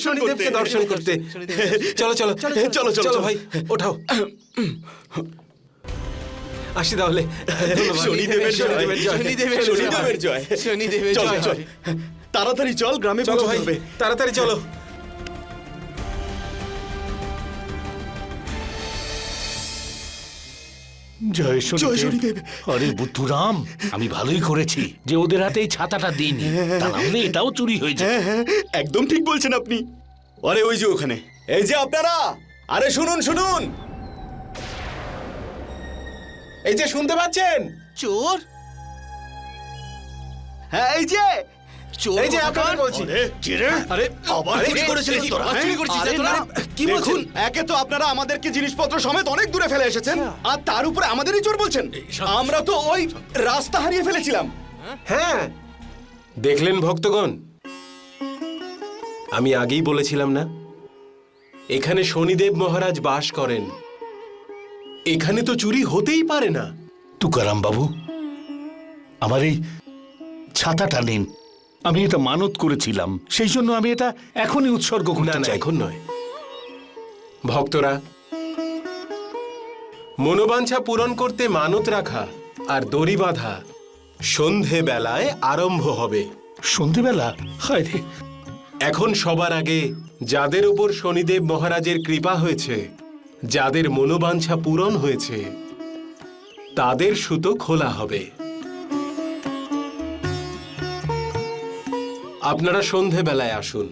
শনিদেবকে দর্শন করতে। চলো চলো চলো চলো ভাই, ওঠাও। আসি তাহলে। শনিদেবের জয়, শনিদেবের জয়, শনিদেবের চল জয়। চল, তাড়াতাড়ি চল, গ্রামে চলো পৌঁছতে ভাই, হবে। তাড়াতাড়ি চলো। জয় শনিদেব। আরে বুদ্ধুরাম, আমি ভালোই করেছি যে ওদের হাতে এই ছাতাটা দিইনি, তা না হলে এটাও চুরি হয়ে যায়। হ্যাঁ, একদম ঠিক বলছেন আপনি। আরে ওই যে ওখানে, এই যে আপনারা, আরে শুনুন শুনুন, এই যে শুনতে পাচ্ছেন? চোর? হ্যাঁ এই যে চোর, এই যে আপনাকে বলছি। আরে আবার চুরি করেছিস তোরা? আবার চুরি করছিস আরে তোরা? না, কি দেখুন, বলছেন? একে তো আপনারা আমাদেরকে জিনিসপত্র সমেত অনেক দূরে ফেলে এসেছেন, আর তার উপরে আমাদেরই চোর বলছেন। আমরা তো ওই রাস্তা হারিয়ে ফেলেছিলাম। হ্যাঁ, দেখলেন ভক্তগণ, আমি আগেই বলেছিলাম না, এখানে শনিদেব মহারাজ বাস করেন। এখানে তো চুরি হতেই পারে না। তুকারাম বাবু, আমার এই ছাতাটা নিন। আমি এটা মানত করেছিলাম, সেই জন্য আমি এটা এখনই উৎসর্গ না করতে না, চাই। এখন নয়। ভক্তরা, মনোবাঞ্ছা পূরণ করতে মানত রাখা আর দড়ি বাঁধা সন্ধে বেলায় আরম্ভ হবে। সন্ধেবেলা? হায় রে। এখন সবার আগে যাদের উপর শনিদেব মহারাজের কৃপা হয়েছে, যাদের মনোবাঞ্ছা পূরণ হয়েছে, তাদের সুতো খোলা হবে। আপনারা সন্ধেবেলায় আসুন,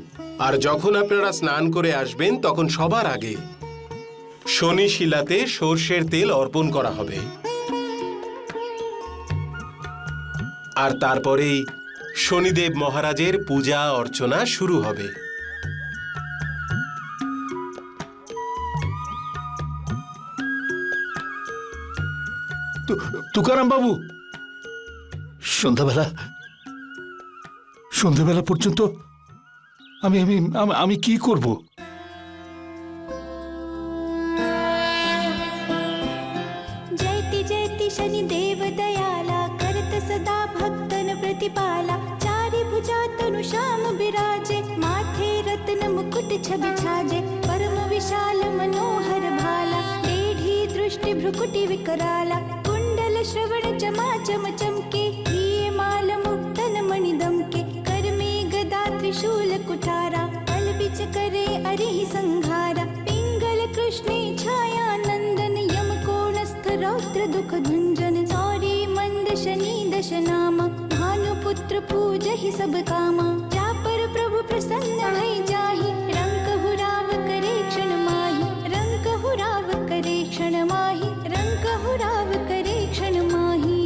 আর যখন আপনারা স্নান করে আসবেন তখন সবার আগে শনি শিলাতে সর্ষের তেল অর্পণ করা হবে। আর তারপরেই শনিদেব মহারাজের পূজা অর্চনা শুরু হবে। তুকারাম বাবু, সন্ধ্যাবেলা পর্যন্ত আমি আমি আমি কি করব? जयति जयति शनिदेव दयाला करत सदा भक्तन प्रतिपाला चारि भुजा तनु श्याम बिराजे माथे रत्न मुकुट छवि छाजे परम विशाल मनोहर भाला टेढ़ी दृष्टि भ्रुकुटि विकराला कुंडल श्रवण चमा चम चमके हिये माल मुक्तन मणि दमके कर में गदा त्रिशूल कुठारा तल बिच करे अरिहि संघारा पिंगल कृष्णे छाया नंदन यम कोणस्थ रौद्र दुख भंजन सौरी मंद शनि दश नामा भानुपुत्र पूजहि सब कामा जा पर प्रभु प्रसन्न भई जाहि रंक हुराव करे क्षण माहि रंक हुराव करे क्षण माहि रंक हुराव करे क्षण माहि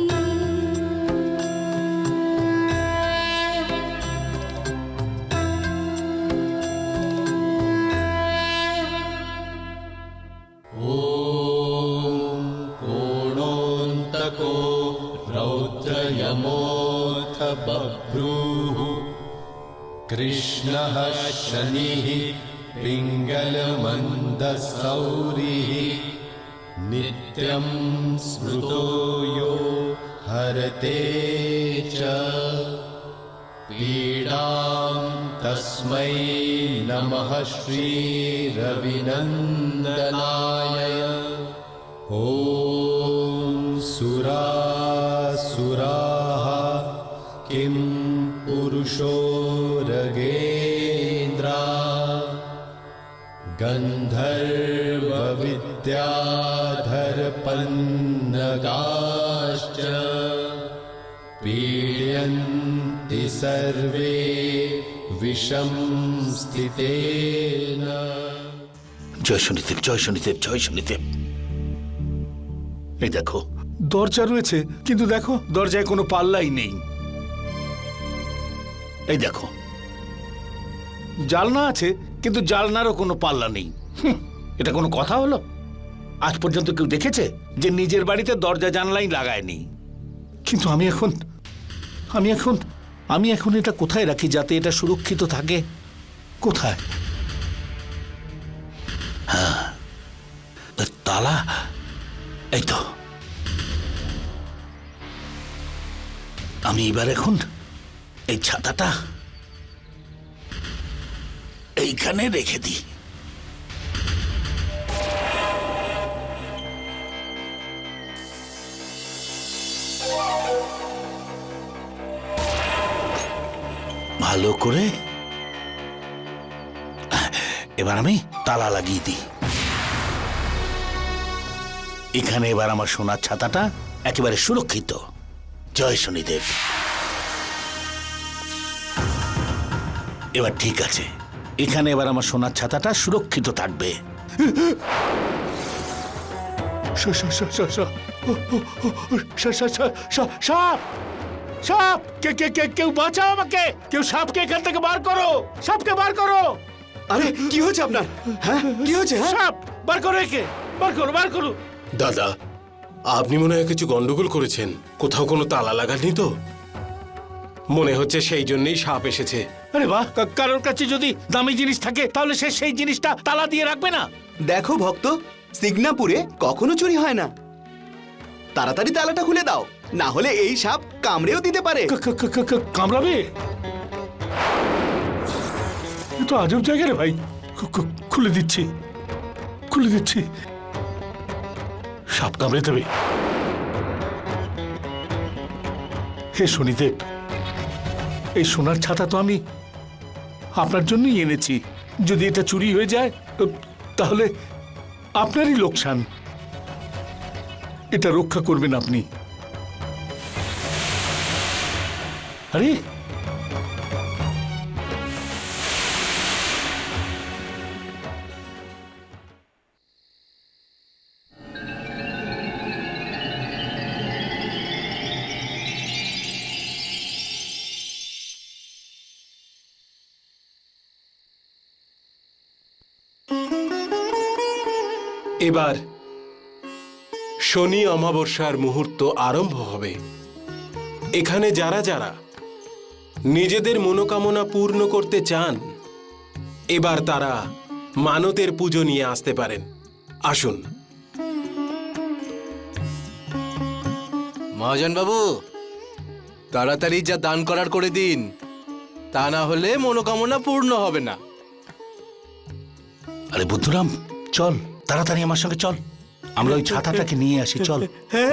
कोणोऽन्तको रौद्रयमोऽथ बभ्रूः कृष्णः शनिः पिङ्गलमन्दसौरिः नित्यं स्मृतो यो हरते च पीडां तस्मै नमः श्रीरविनन्दनाय ॐ सुरासुराः किं पुरुषोऽसि पुरुषोरगेन्द्रा गन्धर्वविद्याधरपन्नगाश्च पीड्यन्ति सर्वे विषं स्थितेन। জয় শনিদেব, জয় শনিদেব, জয় শনিদেব। এই দেখো, দরজা রয়েছে, কিন্তু দেখো দরজায় কোনো পাল্লাই নেই। এই দেখো, জালনা আছে, কিন্তু জালনারও কোনো পাল্লা নেই। এটা কোনো কথা হলো? আজ পর্যন্ত কেউ দেখেছে যে নিজের বাড়িতে দরজা জানলাই লাগায়নি? কিন্তু আমি এখন এটা কোথায় রাখি যাতে এটা সুরক্ষিত থাকে? কোথায়? হ্যাঁ, তালা এই তো। আমি এবার এখন এই ছাতাটা এইখানে রেখে দিই। ভালো করে এবার আমি তালা লাগিয়ে দিই। এখানে এবার আমার সোনার ছাতাটা একেবারে সুরক্ষিত। জয় শনিদেব। এবার ঠিক আছে, এখানে এবার আমার সোনার ছাতাটা সুরক্ষিত থাকবে। সাপ! সাপ! কেউ বাঁচাও আমাকে! কেউ সাপকে এখান থেকে বার করো! সাপকে বার করো! আরে কি হয়েছে আপনার? হ্যাঁ, কি হয়েছে? সাপ বার করো, একে বার করো, বার করো! দাদা, আপনি মনে হয় কিছু গন্ডগোল করেছেন। কোথাও কোনো তালা লাগাননি তো? মনে হচ্ছে সেই জন্যই সাপ এসেছে। আরে বাহ, কারোর কাছে যদি দামি জিনিস থাকে তাহলে সে সেই জিনিসটা তালা দিয়ে রাখবে না। দেখো ভক্ত, সিগনাপুরে কখনো চুরি হয় না। তাড়াতাড়ি তালাটা খুলে দাও, না হলে এই সাপ কামড়েও দিতে পারে। কামড়াবে? এ তো আজব জায়গা রে ভাই। খুলে দিচ্ছি, খুলে দিচ্ছি। সাপ কামড়ে দেবে। হে শনিদেব, এই সোনার ছাতা তো আমি আপনার জন্যই এনেছি। যদি এটা চুরি হয়ে যায় তাহলে আপনারই লোকসান। এটা রক্ষা করবেন আপনি। আরে এবার শনি অমাবস্যার মুহূর্ত আরম্ভ হবে। এখানে যারা যারা নিজেদের মনোকামনা পূর্ণ করতে চান, এবার তারা মানতের পুজো নিয়ে আসতে পারেন। আসুন। মহাজন বাবু, তাড়াতাড়ি যা দান করার করে দিন, তা না হলে মনোকামনা পূর্ণ হবে না। আরে বুদ্ধুরাম, চল তাড়াতাড়ি আমার সঙ্গে চল, আমরা ওই ছাতাটাকে নিয়ে আসি। চল।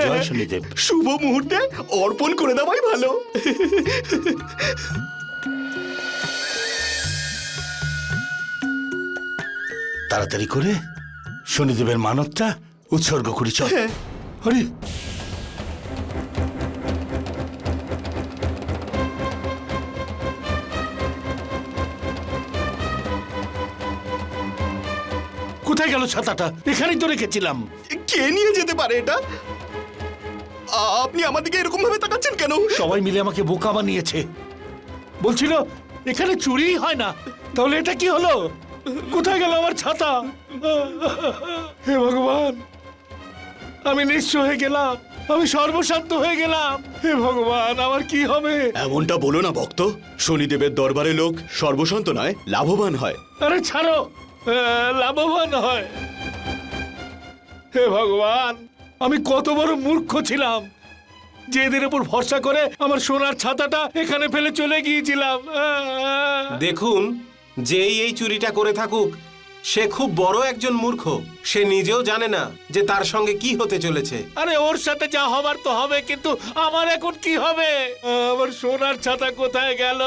জয় শনিদেব। শুভ মুহূর্তে অর্পণ করে দেওয়াই ভালো। তাড়াতাড়ি করে শনিদেবের মানতটা উৎসর্গ করি। চল। আরে কোথায় গেল ছাতাটা? এখানেই তো রেখেছিলাম। কে নিয়ে যেতে পারে এটা? আপনি আমার দিকে এরকম ভাবে তাকাচ্ছেন কেন? সবাই মিলে আমাকে বোকা বানিয়েছে। বলছিল এখানে চুরি হয় না, তাহলে এটা কি হলো? কোথায় গেল আমার ছাতা? হে ভগবান, আমি নিঃস্ব হয়ে গেলাম, আমি সর্বশান্ত হয়ে গেলাম। হে ভগবান, আমার কি হবে? এমনটা বলো না ভক্ত। শনিদেবের দরবারে লোক সর্বশান্ত নয়, লাভবান হয়। আরে ছাড়ো, লাভবান হয়। হে ভগবান, আমি কত বড় মূর্খ ছিলাম যে এদের উপর ভরসা করে আমার সোনার ছাতাটা এখানে ফেলে চলে গিয়েছিলাম। দেখুন, যেই এই চুরিটা করে থাকুক, সে খুব বড় একজন মূর্খ। সে নিজেও জানে না যে তার সঙ্গে কি হতে চলেছে। আরে ওর সাথে যা হবার তো হবে, কিন্তু আমার এখন কি হবে? আমার আমার সোনার ছাতা কোথায় গেল?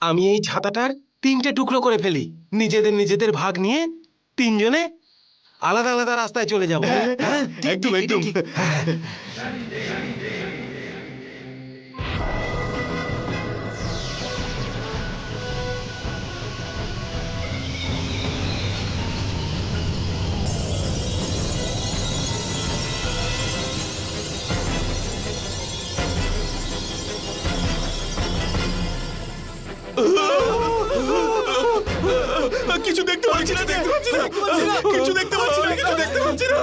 আমি এই ছাতাটার 3টে টুকরো করে ফেলি, নিজেদের ভাগ নিয়ে 3জনে আলাদা আলাদা রাস্তায় চলে যাবো। একদম একদম। কিছু দেখতে পাচ্ছি না, কিছু দেখতে পাচ্ছি না।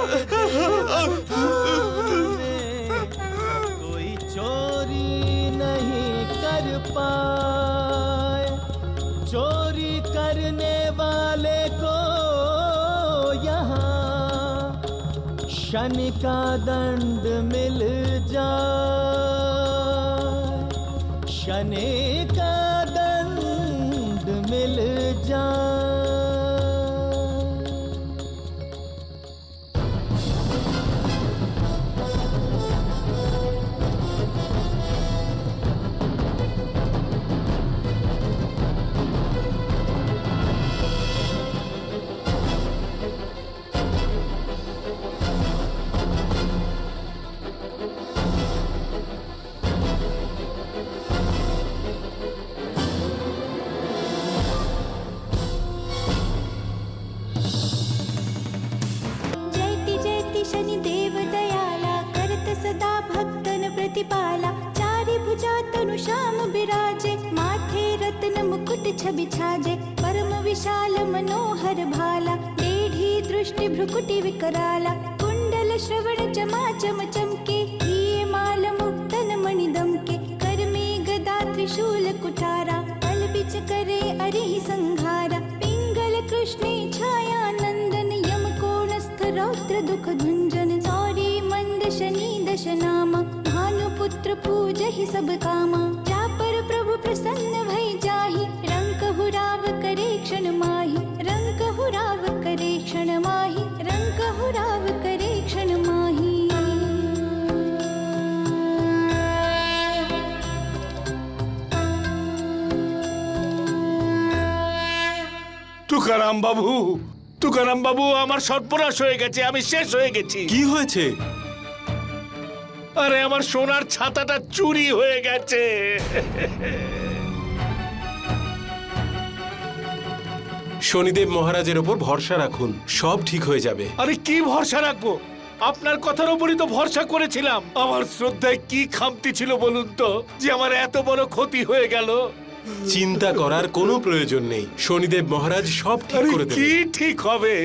कोई चोरी नहीं कर पाए, चोरी करने वाले को यहाँ शनि का दंड मिल जाए, शनि का दंड मिल जाए। जयति जयति शनिदेव दयाला करत सदा भक्तन प्रतिपाला चारि भुजा तनु श्याम बिराजे माथे रत्न मुकुट छवि छाजे परम विशाल मनोहर भाला टेढ़ी दृष्टि भ्रुकुटि विकराला कुंडल श्रवण चमा चम चमके हिये माल मुक्तन मणि दमके कर में गदा त्रिशूल कुठारा पल बिच करे अरिहि संघारा पिंगल कृष्णे छाया नंदन यम कोणस्थ रौद्र दुख भंजन सौरी मंद शनि दश नामा भानुपुत्र पूजहि सब कामा जा पर प्रभु प्रसन्न भई जाहि रंक हुराव करे क्षण माहि रंक हुराव करे क्षण माहि रंक हुराव करे क्षण माहि। তুকারাম বাবু, আমার সর্বনাশ হয়ে গেছে, আমি শেষ হয়ে গেছি। কি হয়েছে? আরে আমার সোনার ছাতাটা চুরি হয়ে গেছে। শনিদেব মহারাজের ওপর ভরসা রাখুন, সব ঠিক হয়ে যাবে। আরে কি ভরসা রাখবো? আপনার কথার উপরই তো ভরসা করেছিলাম। আমার শ্রদ্ধায় কি খামতি ছিল বলুন তো, যে আমার এত বড় ক্ষতি হয়ে গেল। চিন্তা করার কোনো প্রয়োজন নেই, শনিদেব মহারাজ সব ঠিক আরে করে কি দেবেন। ঠিক হবে?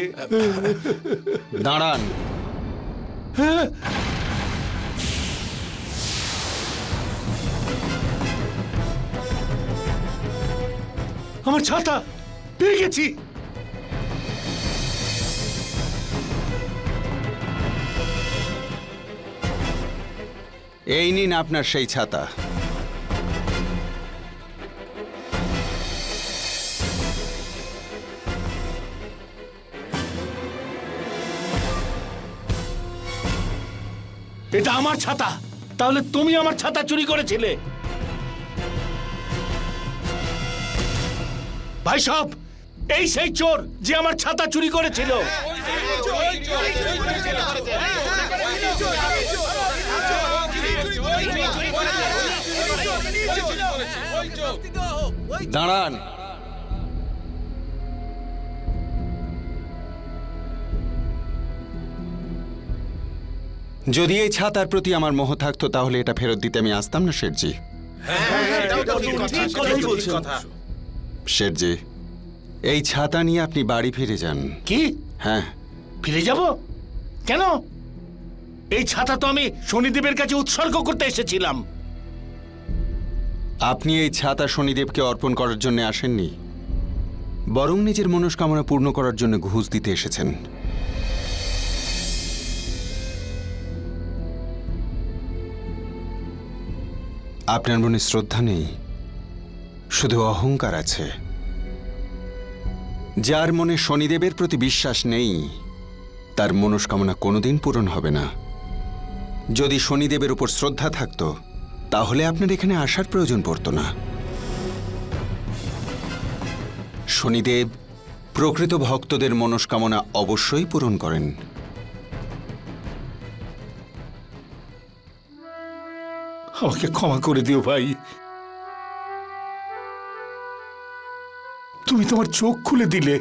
দাঁড়ান। আমার ছাতা পেয়ে গেছি। এই নিন আপনার সেই ছাতা। এটা আমার ছাতা, তাহলে তুমি আমার ছাতা চুরি করেছিলে? ভাই সব, এই সেই চোর যে আমার ছাতা চুরি করেছিল। দাঁড়ান। যদি এই ছাতার প্রতি আমার মোহ থাকতো তাহলে এটা ফেরত দিতে আমি আসতাম না শেঠজি। শেঠজি, এই ছাতা নিয়ে আপনি বাড়ি ফিরে যান। কি? হ্যাঁ। ফিরে যাব কেন? এই ছাতা তো আমি শনিদেবের কাছে উৎসর্গ করতে এসেছিলাম। আপনি এই ছাতা শনিদেবকে অর্পণ করার জন্য আসেননি, বরং নিজের মনস্কামনা পূর্ণ করার জন্য ঘুষ দিতে এসেছেন। আপনার মনে শ্রদ্ধা নেই, শুধু অহংকার আছে। যার মনে শনিদেবের প্রতি বিশ্বাস নেই তার মনস্কামনা কোনোদিন পূরণ হবে না। যদি শনিদেবের উপর শ্রদ্ধা থাকতো তাহলে আপনার এখানে আসার প্রয়োজন পড়তো না। শনিদেব প্রকৃত ভক্তদের মনস্কামনা অবশ্যই পূরণ করেন। আমাকে ক্ষমা করে দিও ভাই। তুমি তোমার চোখ খুলে দিলে।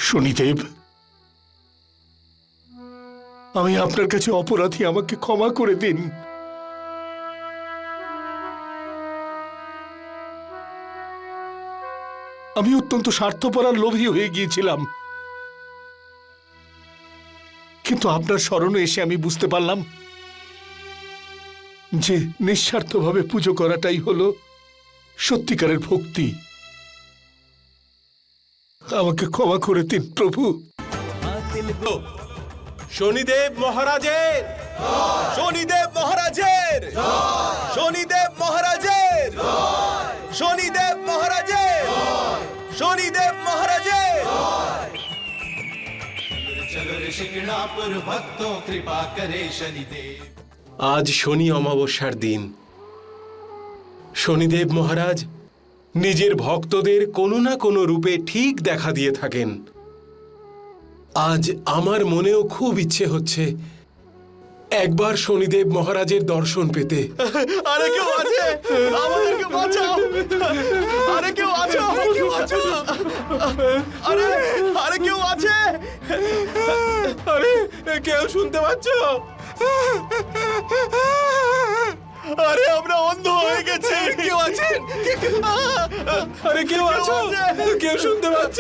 শনিদেব, আমি আপনার কাছে অপরাধী, আমাকে ক্ষমা করে দিন। আমি অত্যন্ত স্বার্থপর আর লোভী হয়ে গিয়েছিলাম, কিন্তু আপনার স্মরণে এসে আমি বুঝতে পারলাম যে নিঃস্বার্থভাবে পুজো করাটাই হলো সত্যিকারের ভক্তি। আমাকে ক্ষমা করে দিন প্রভু। শনিদেব মহারাজের, শনিদেব মহারাজের, শনিদেব মহারাজের, শনিদেব মহারাজের, শনিদেব মহারাজের। चलो रे शिंगणापुर भक्तों कृपा करे शनिदेव। আজ শনি অমাবস্যার দিন। শনিদেব মহারাজ নিজের ভক্তদের কোনো না কোনো রূপে ঠিক দেখা দিয়ে থাকেন। আজ আমার মনেও খুব ইচ্ছে হচ্ছে একবার শনিদেব মহারাজের দর্শন পেতে। আরে কেউ আছে? আমাদেরকে বাঁচাও! আরে কেউ আছে? আমাকে বাঁচাও! আরে আরে কেউ আছে? আরে কেউ শুনতে পাচ্ছ? আরে আমরা অন্ধ হয়ে গেছি। কেউ আছেন? আরে কেউ আছো? কেউ শুনতে পাচ্ছ?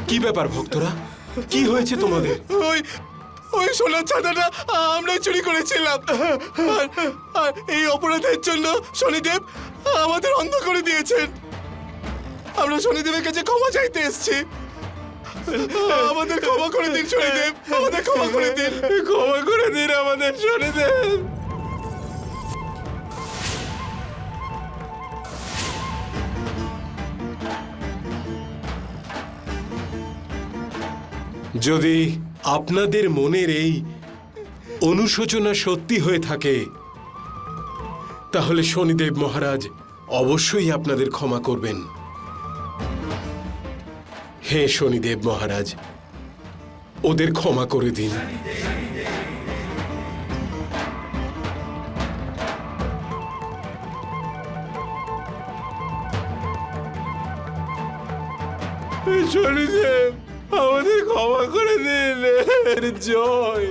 কি ব্যাপার ভক্তরা, কি হয়েছে তোমাদের? ওই ওই সোনার ছাতাটা আমরা চুরি করেছিলাম, আর এই অপরাধের জন্য শনিদেব আমাদের অন্ধ করে দিয়েছেন। আমরা শনিদেবের কাছে ক্ষমা চাইতে এসেছি। আমাদের ক্ষমা করে দিন শনিদেব, আমাদের ক্ষমা করে দিন, ক্ষমা করে দিন আমাদের শনিদেব। যদি আপনাদের মনের এই অনুশোচনা সত্যি হয়ে থাকে তাহলে শনিদেব মহারাজ অবশ্যই আপনাদের ক্ষমা করবেন। হে শনিদেব মহারাজ, ওদের ক্ষমা করে দিন। শনিদেব আমাদের ক্ষমা করে দিন। জয়।